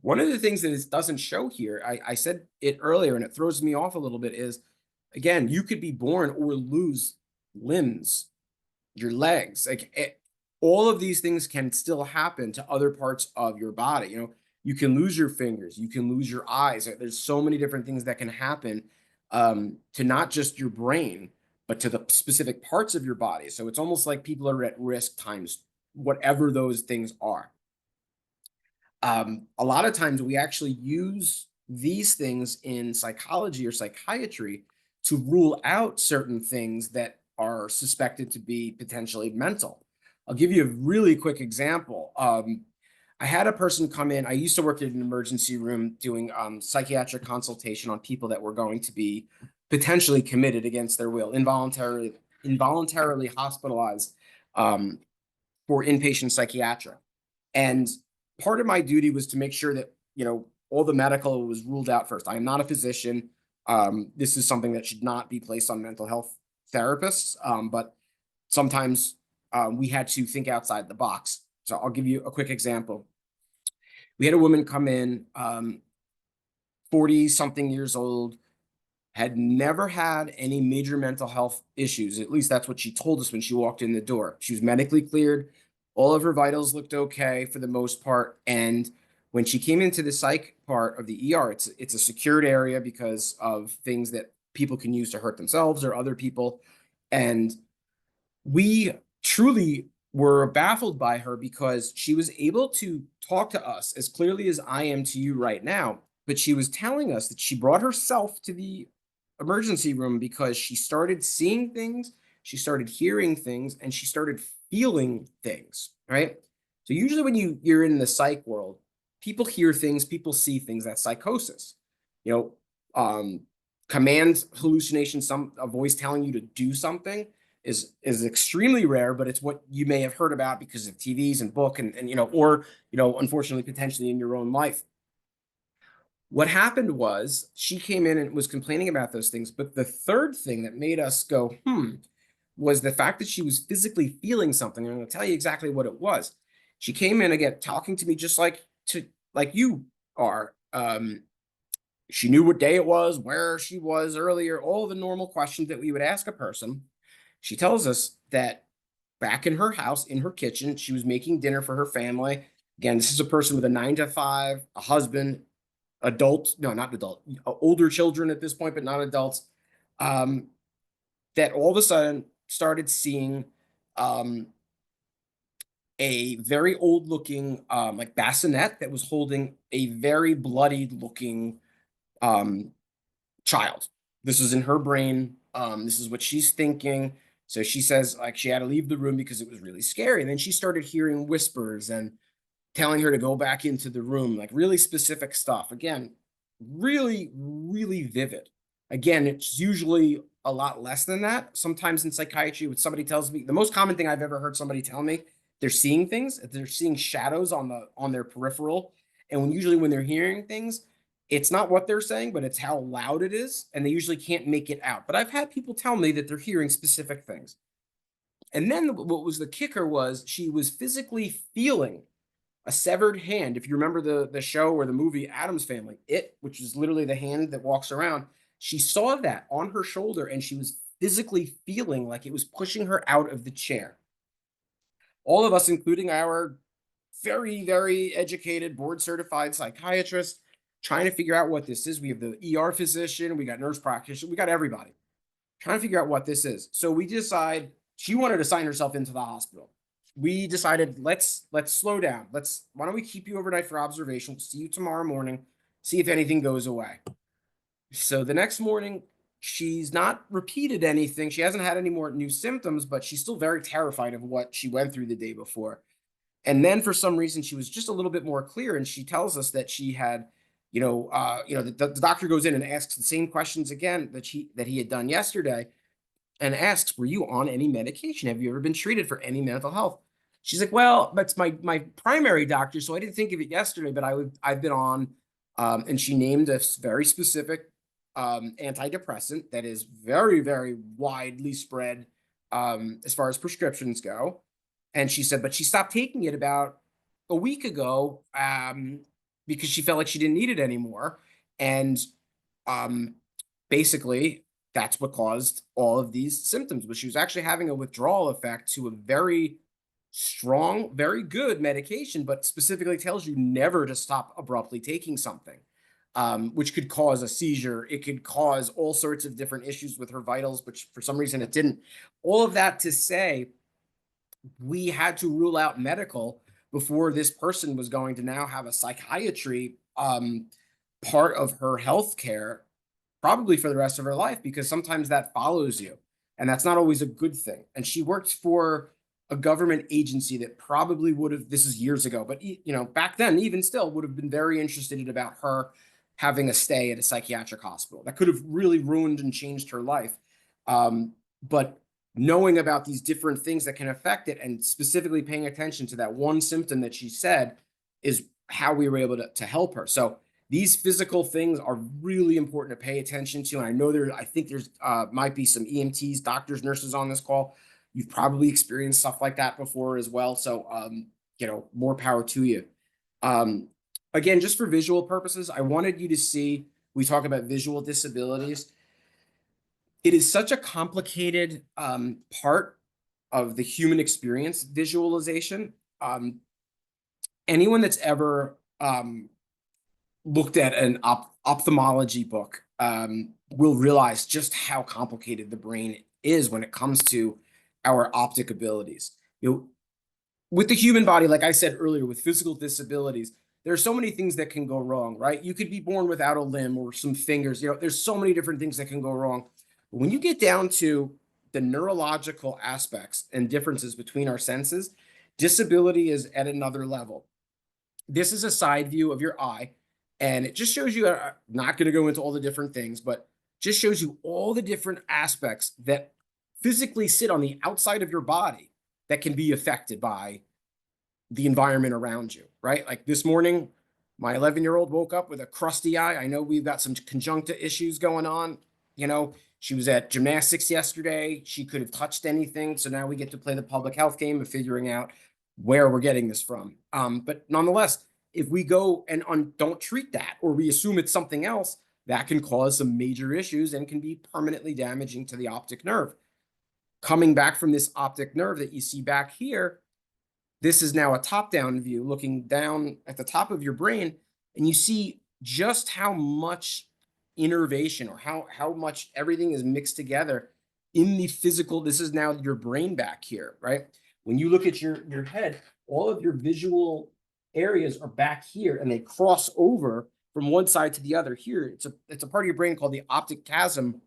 One of the things that it doesn't show here, I said it earlier, and it throws me off a little bit, is, again, you could be born or lose limbs, your legs, all of these things can still happen to other parts of your body. You can lose your fingers, you can lose your eyes. There's so many different things that can happen to not just your brain, but to the specific parts of your body. So it's almost like people are at risk times whatever those things are. A lot of times we actually use these things in psychology or psychiatry to rule out certain things that are suspected to be potentially mental. I'll give you a really quick example. I had a person come in. I used to work in an emergency room doing psychiatric consultation on people that were going to be potentially committed against their will, involuntarily hospitalized for inpatient psychiatric. And part of my duty was to make sure that, all the medical was ruled out first. I am not a physician. This is something that should not be placed on mental health therapists. But sometimes we had to think outside the box. So I'll give you a quick example. We had a woman come in, 40 something years old, had never had any major mental health issues. At least that's what she told us when she walked in the door. She was medically cleared. All of her vitals looked okay for the most part. And when she came into the psych part of the ER, it's a secured area because of things that people can use to hurt themselves or other people. And we truly were baffled by her because she was able to talk to us as clearly as I am to you right now. But she was telling us that she brought herself to the emergency room because she started seeing things, she started hearing things, and she started feeling things, right? So usually when you're in the psych world, people hear things, people see things. That's psychosis. Command hallucination, a voice telling you to do something is extremely rare, but it's what you may have heard about because of TVs and book and or unfortunately potentially in your own life. What happened was she came in and was complaining about those things, but the third thing that made us go was the fact that she was physically feeling something. And I'm going to tell you exactly what it was. She came in again talking to me just like you are. She knew what day it was, where she was earlier, all the normal questions that we would ask a person. She tells us that back in her house, in her kitchen, she was making dinner for her family. Again, this is a person with a 9 to 5, a husband, not adult, older children at this point, but not adults, that all of a sudden started seeing a very old looking like bassinet that was holding a very bloodied looking child. This is in her brain. This is what she's thinking. So she says like she had to leave the room because it was really scary. And then she started hearing whispers and telling her to go back into the room, like really specific stuff. Again, really, really vivid. Again, it's usually a lot less than that. Sometimes in psychiatry, when somebody tells me, the most common thing I've ever heard somebody tell me, they're seeing things, they're seeing shadows on their peripheral. And usually when they're hearing things, it's not what they're saying, but it's how loud it is. And they usually can't make it out. But I've had people tell me that they're hearing specific things. And then what was the kicker was she was physically feeling a severed hand. If you remember the show or the movie Addams Family, which is literally the hand that walks around, she saw that on her shoulder and she was physically feeling like it was pushing her out of the chair. All of us, including our very, very educated, board certified psychiatrist, trying to figure out what this is. We have the ER physician, we got nurse practitioner, we got everybody trying to figure out what this is. So we decide she wanted to sign herself into the hospital. We decided let's slow down. Why don't we keep you overnight for observation? We'll see you tomorrow morning, see if anything goes away. So the next morning, she's not repeated anything. She hasn't had any more new symptoms, but she's still very terrified of what she went through the day before. And then for some reason, she was just a little bit more clear. And she tells us that she had, the doctor goes in and asks the same questions again that he had done yesterday and asks, were you on any medication? Have you ever been treated for any mental health? She's like, well, that's my primary doctor. So I didn't think of it yesterday, but I've been on, and she named a very specific antidepressant that is very, very widely spread as far as prescriptions go. And she said, but she stopped taking it about a week ago because she felt like she didn't need it anymore. And basically, that's what caused all of these symptoms. But she was actually having a withdrawal effect to a very strong, very good medication, but specifically tells you never to stop abruptly taking something, which could cause a seizure. It could cause all sorts of different issues with her vitals, which for some reason it didn't. All of that to say, we had to rule out medical before this person was going to now have a psychiatry part of her health care, probably for the rest of her life, because sometimes that follows you. And that's not always a good thing. And she worked for a government agency that probably would have, this is years ago, but back then, even still, would have been very interested about her having a stay at a psychiatric hospital. That could have really ruined and changed her life. But knowing about these different things that can affect it and specifically paying attention to that one symptom that she said is how we were able to help her. So these physical things are really important to pay attention to. And I know I think there's might be some EMTs, doctors, nurses on this call. You've probably experienced stuff like that before as well. So, more power to you. Again, just for visual purposes, I wanted you to see, we talk about visual disabilities. It is such a complicated part of the human experience, visualization. Anyone that's ever looked at an ophthalmology book will realize just how complicated the brain is when it comes to our optic abilities. With the human body, like I said earlier, with physical disabilities, there are so many things that can go wrong, right? You could be born without a limb or some fingers. There's so many different things that can go wrong. But when you get down to the neurological aspects and differences between our senses, disability is at another level. This is a side view of your eye, and it just shows you, not going to go into all the different things, but just shows you all the different aspects that physically sit on the outside of your body that can be affected by the environment around you, right? Like this morning, my 11-year-old woke up with a crusty eye. I know we've got some conjunctiva issues going on. She was at gymnastics yesterday. She could have touched anything. So now we get to play the public health game of figuring out where we're getting this from. But nonetheless, if we go and don't treat that, or we assume it's something else, that can cause some major issues and can be permanently damaging to the optic nerve. Coming back from this optic nerve that you see back here, this is now a top-down view looking down at the top of your brain, and you see just how much innervation, or how much everything is mixed together in the physical. This is now your brain back here, right? When you look at your head, all of your visual areas are back here, and they cross over from one side to the other here. It's a part of your brain called the optic chiasm.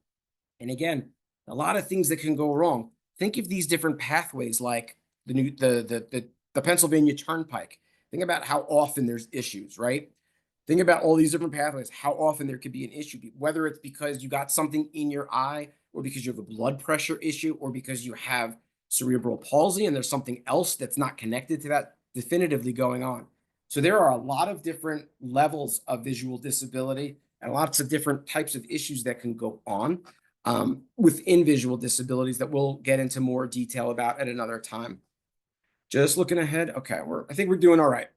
And again, a lot of things that can go wrong. Think of these different pathways, like the Pennsylvania Turnpike. Think about how often there's issues, right? Think about all these different pathways, how often there could be an issue, whether it's because you got something in your eye, or because you have a blood pressure issue, or because you have cerebral palsy and there's something else that's not connected to that definitively going on. So there are a lot of different levels of visual disability and lots of different types of issues that can go on within visual disabilities that we'll get into more detail about at another time. Just looking ahead. Okay, I think we're doing all right.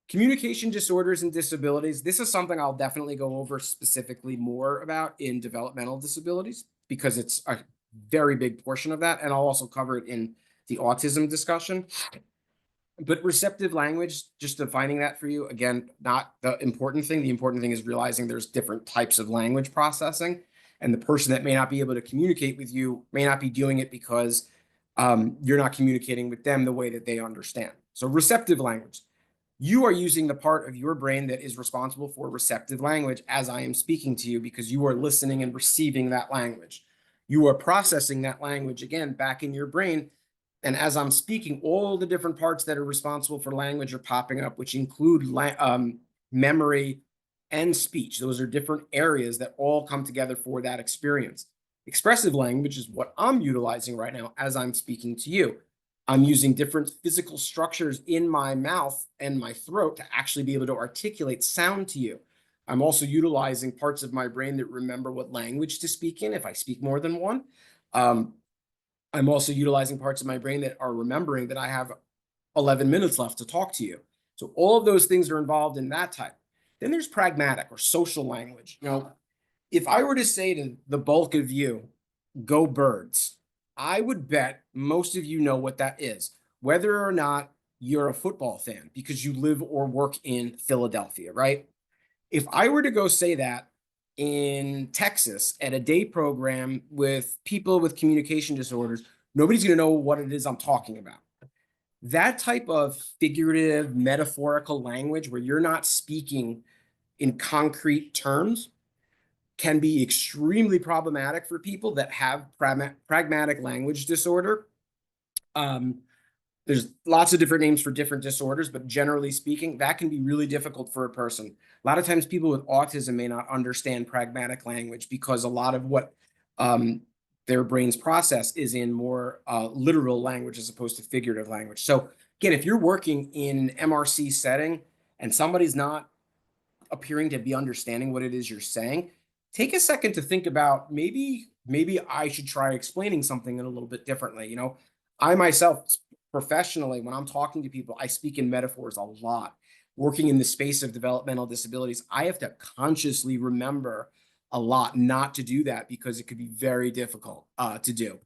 Communication disorders and disabilities. This is something I'll definitely go over specifically more about in developmental disabilities, because it's a very big portion of that. And I'll also cover it in the autism discussion. But receptive language, just defining that for you, again, not the important thing. The important thing is realizing there's different types of language processing. And the person that may not be able to communicate with you may not be doing it because you're not communicating with them the way that they understand. So receptive language. You are using the part of your brain that is responsible for receptive language as I am speaking to you, because you are listening and receiving that language. You are processing that language, again, back in your brain. And as I'm speaking, all the different parts that are responsible for language are popping up, which include memory and speech. Those are different areas that all come together for that experience. Expressive language is what I'm utilizing right now as I'm speaking to you. I'm using different physical structures in my mouth and my throat to actually be able to articulate sound to you. I'm also utilizing parts of my brain that remember what language to speak in if I speak more than one. I'm also utilizing parts of my brain that are remembering that I have 11 minutes left to talk to you. So all of those things are involved in that type. Then there's pragmatic or social language. If I were to say to the bulk of you, go birds, I would bet most of you know what that is. whether or not you're a football fan because you live or work in Philadelphia, right? If I were to go say that in Texas at a day program with people with communication disorders, nobody's going to know what it is I'm talking about. That type of figurative, metaphorical language where you're not speaking in concrete terms can be extremely problematic for people that have pragmatic language disorder. There's lots of different names for different disorders, but generally speaking, that can be really difficult for a person. A lot of times people with autism may not understand pragmatic language because a lot of what their brains process is in more literal language as opposed to figurative language. So again, if you're working in an MRC setting and somebody's not appearing to be understanding what it is you're saying, take a second to think about maybe I should try explaining something in a little bit differently. You know, I myself professionally, when I'm talking to people, I speak in metaphors a lot. Working in the space of developmental disabilities, I have to consciously remember a lot not to do that because it could be very difficult to do.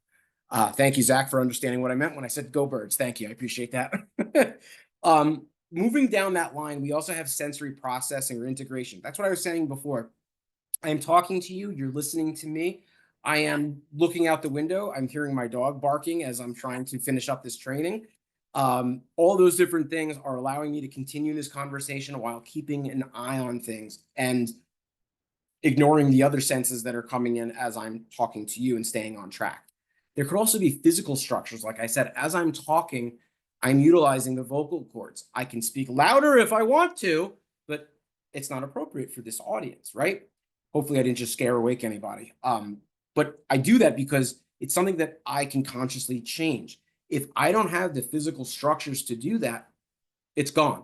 Thank you, Zach, for understanding what I meant when I said go birds. Thank you. I appreciate that. Moving down that line, we also have sensory processing or integration. That's what I was saying before. I am talking to you. You're listening to me. I am looking out the window. I'm hearing my dog barking as I'm trying to finish up this training. All those different things are allowing me to continue this conversation while keeping an eye on things and ignoring the other senses that are coming in as I'm talking to you and staying on track. There could also be physical structures. Like I said, as I'm talking, I'm utilizing the vocal cords. I can speak louder if I want to, but it's not appropriate for this audience, right? Hopefully I didn't just scare awake anybody. But I do that because it's something that I can consciously change. If I don't have the physical structures to do that, it's gone.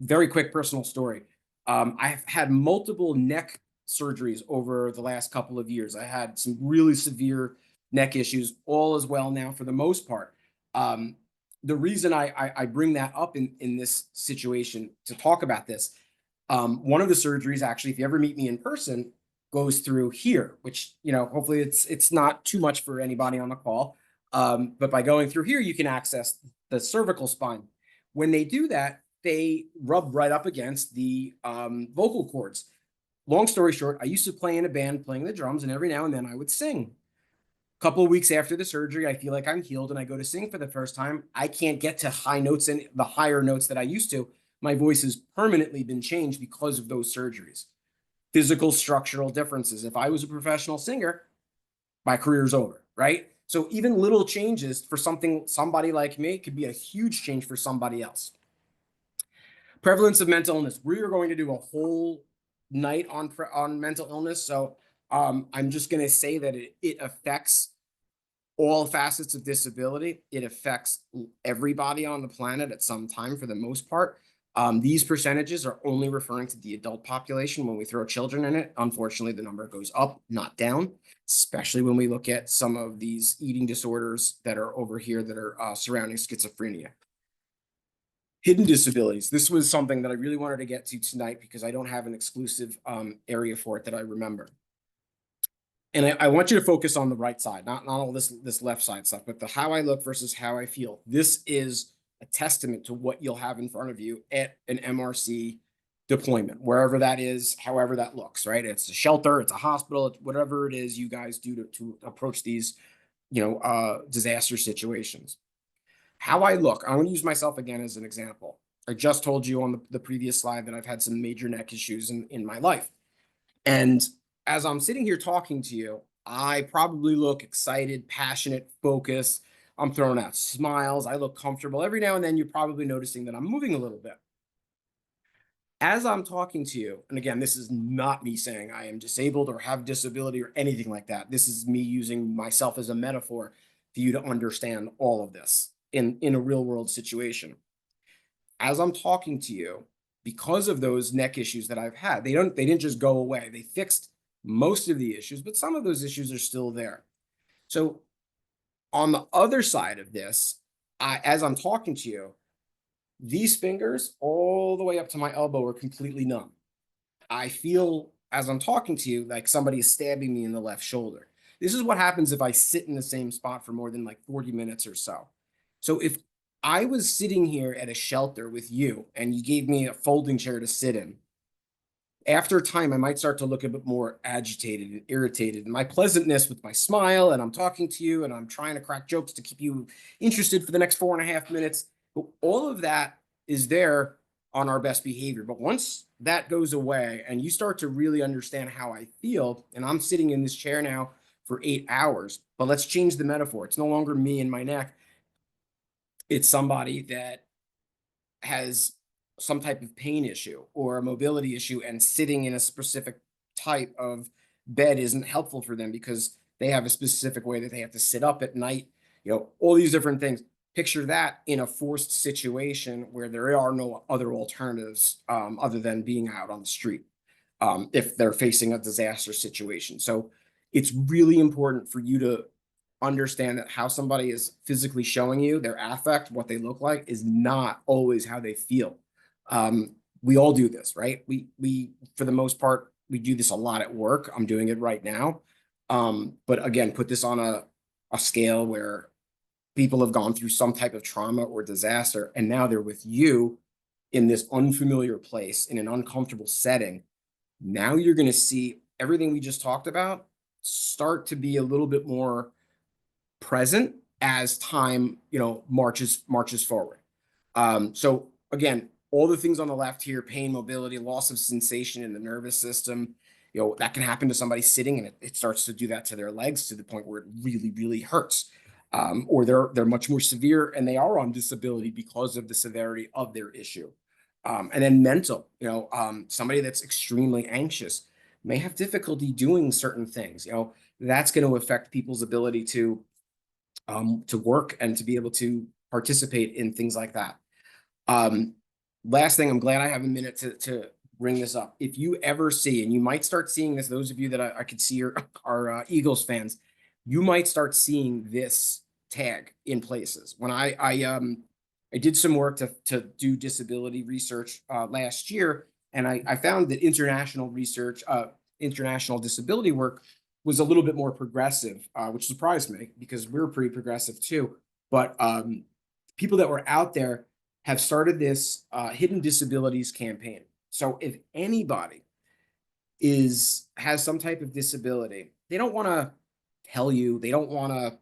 Very quick personal story. I've had multiple neck surgeries over the last couple of years. I had some really severe neck issues. All is well now for the most part. The reason I bring that up in this situation to talk about this, one of the surgeries, actually, if you ever meet me in person, goes through here, which, you know, hopefully it's not too much for anybody on the call. But by going through here, you can access the cervical spine. When they do that, they rub right up against the vocal cords. Long story short, I used to play in a band playing the drums, and every now and then I would sing. A couple of weeks after the surgery, I feel like I'm healed and I go to sing for the first time. I can't get to high notes and the higher notes that I used to. My voice has permanently been changed because of those surgeries. Physical structural differences. If I was a professional singer, my career's over, right? So even little changes for somebody like me could be a huge change for somebody else. Prevalence of mental illness. We are going to do a whole night on mental illness. So I'm just going to say that it affects all facets of disability. It affects everybody on the planet at some time for the most part. These percentages are only referring to the adult population. When we throw children in it, unfortunately, the number goes up, not down, especially when we look at some of these eating disorders that are over here that are surrounding schizophrenia. Hidden disabilities. This was something that I really wanted to get to tonight because I don't have an exclusive area for it that I remember. And I want you to focus on the right side, not all this left side stuff, but the how I look versus how I feel. This is a testament to what you'll have in front of you at an MRC deployment, wherever that is, however that looks, right? It's a shelter, it's a hospital, it's whatever it is you guys do to approach these, disaster situations. How I look, I'm going to use myself again as an example. I just told you on the previous slide that I've had some major neck issues in my life. And as I'm sitting here talking to you, I probably look excited, passionate, focused. I'm throwing out smiles. I look comfortable. Every now and then, you're probably noticing that I'm moving a little bit. As I'm talking to you, and again, this is not me saying I am disabled or have disability or anything like that. This is me using myself as a metaphor for you to understand all of this in a real world situation. As I'm talking to you, because of those neck issues that I've had, they didn't just go away. They fixed most of the issues, but some of those issues are still there. So on the other side of this, as I'm talking to you, these fingers all the way up to my elbow are completely numb. I feel, as I'm talking to you, like somebody is stabbing me in the left shoulder. This is what happens if I sit in the same spot for more than like 40 minutes or so. So if I was sitting here at a shelter with you and you gave me a folding chair to sit in. After time, I might start to look a bit more agitated and irritated. And my pleasantness with my smile, and I'm talking to you, and I'm trying to crack jokes to keep you interested for the next 4.5 minutes. But all of that is there on our best behavior. But once that goes away and you start to really understand how I feel, and I'm sitting in this chair now for 8 hours, but let's change the metaphor. It's no longer me and my neck. It's somebody that has some type of pain issue or a mobility issue, and sitting in a specific type of bed isn't helpful for them because they have a specific way that they have to sit up at night, all these different things. Picture that in a forced situation where there are no other alternatives other than being out on the street if they're facing a disaster situation. So it's really important for you to understand that how somebody is physically showing you their affect, what they look like, is not always how they feel. We all do this, right? We for the most part, we do this a lot at work. I'm doing it right now. But again, put this on a scale where people have gone through some type of trauma or disaster, and now they're with you in this unfamiliar place, in an uncomfortable setting. Now you're going to see everything we just talked about start to be a little bit more present as time, marches forward. So again, all the things on the left here: pain, mobility, loss of sensation in the nervous system, that can happen to somebody sitting, and it starts to do that to their legs to the point where it really, really hurts. Or they're much more severe and they are on disability because of the severity of their issue. And then mental, somebody that's extremely anxious may have difficulty doing certain things. That's going to affect people's ability to work and to be able to participate in things like that. Last thing, I'm glad I have a minute to bring this up. If you ever see, and you might start seeing this, those of you that I could see are Eagles fans, you might start seeing this tag in places. When I did some work to do disability research last year, and I found that international research, international disability work was a little bit more progressive, which surprised me because we're pretty progressive too. But people that were out there have started this hidden disabilities campaign. So if anybody has some type of disability, they don't want to tell you, they don't want to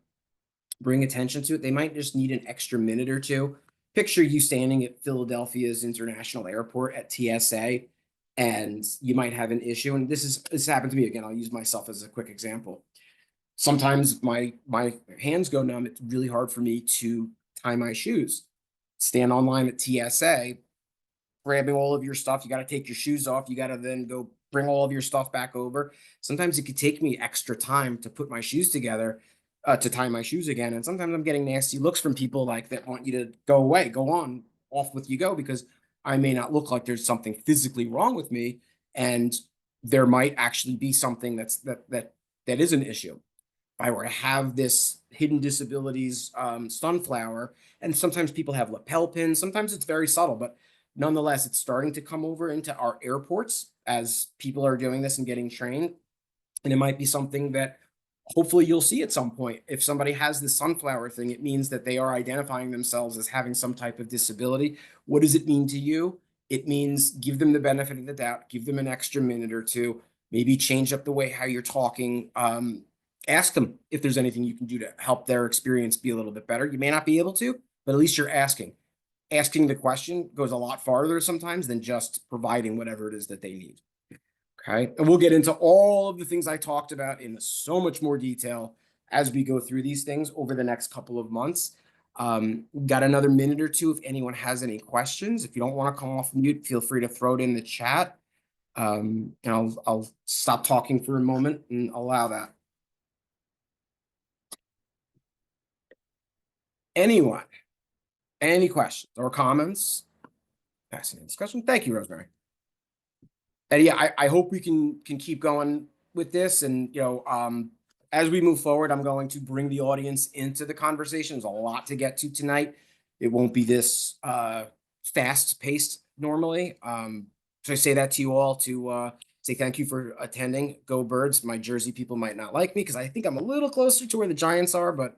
bring attention to it. They might just need an extra minute or two. Picture you standing at Philadelphia's International Airport at TSA, and you might have an issue. And this happened to me again. I'll use myself as a quick example. Sometimes my hands go numb. It's really hard for me to tie my shoes. Stand online at TSA, grabbing all of your stuff. You got to take your shoes off. You got to then go bring all of your stuff back over. Sometimes it could take me extra time to put my shoes together, to tie my shoes again. And sometimes I'm getting nasty looks from people like that want you to go away, go on, off with you go, because I may not look like there's something physically wrong with me. And there might actually be something that is an issue. If I were to have this hidden disabilities sunflower, and sometimes people have lapel pins, sometimes it's very subtle, but nonetheless, it's starting to come over into our airports as people are doing this and getting trained. And it might be something that hopefully you'll see at some point. If somebody has this sunflower thing, it means that they are identifying themselves as having some type of disability. What does it mean to you? It means give them the benefit of the doubt, give them an extra minute or two, maybe change up the way how you're talking. Ask them if there's anything you can do to help their experience be a little bit better. You may not be able to, but at least you're asking. Asking the question goes a lot farther sometimes than just providing whatever it is that they need. Okay. And we'll get into all of the things I talked about in so much more detail as we go through these things over the next couple of months. Got another minute or two if anyone has any questions. If you don't want to come off mute, feel free to throw it in the chat. And I'll stop talking for a moment and allow that. Anyone? Any questions or comments? Fascinating discussion. Thank you, Rosemary. And yeah, I hope we can keep going with this. And as we move forward, I'm going to bring the audience into the conversation. There's a lot to get to tonight. It won't be this fast-paced normally. So I say that to you all to say thank you for attending. Go Birds. My Jersey people might not like me because I think I'm a little closer to where the Giants are, but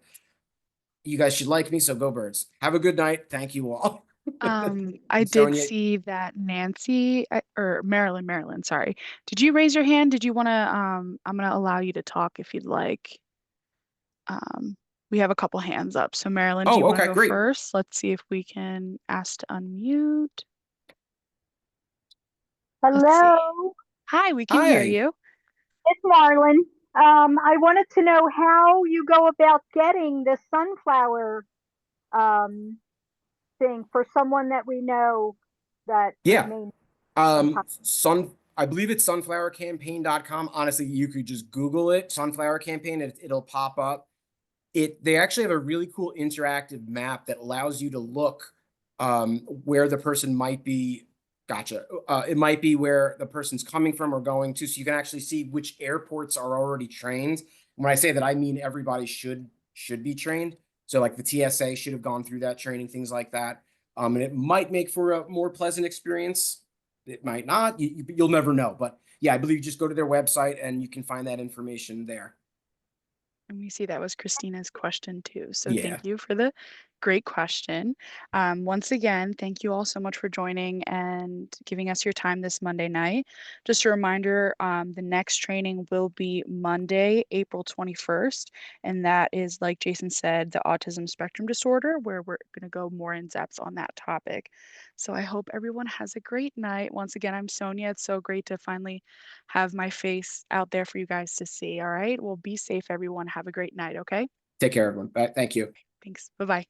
you guys should like me, so go Birds. Have a good night. Thank you all. I And did Sonia, see that Nancy or Marilyn, sorry. Did you raise your hand? Did you want to, I'm going to allow you to talk if you'd like. Um, we have a couple hands up. So Marilyn, do you oh, want to okay, go great. first? Let's see if we can ask to unmute. Let's see. Hello, Hi, we can hear Hi. you. it's Marlon. I wanted to know how you go about getting the sunflower um, thing for someone that we know that Yeah. may sometimes. I believe it's sunflowercampaign.com. Honestly, you could just Google it, sunflower campaign, it'll pop up. They actually have a really cool interactive map that allows you to look where the person might be. Gotcha. It might be where the person's coming from or going to, so you can actually see which airports are already trained. When I say that, I mean everybody should be trained. So like the TSA should have gone through that training, things like that. And it might make for a more pleasant experience. It might not. You'll never know. But yeah, I believe you just go to their website and you can find that information there. And we see that was Christina's question too. So Yeah. thank you for the great question. Once again, thank you all so much for joining and giving us your time this Monday night. Just a reminder, the next training will be Monday, April 21st. And that is, like Jason said, the autism spectrum disorder, where we're going to go more in depth on that topic. So I hope everyone has a great night. Once again, I'm Sonia. It's so great to finally have my face out there for you guys to see. All right. Well, be safe, everyone. Have a great night. Okay. Take care, everyone. Thank you. Thanks. Bye bye.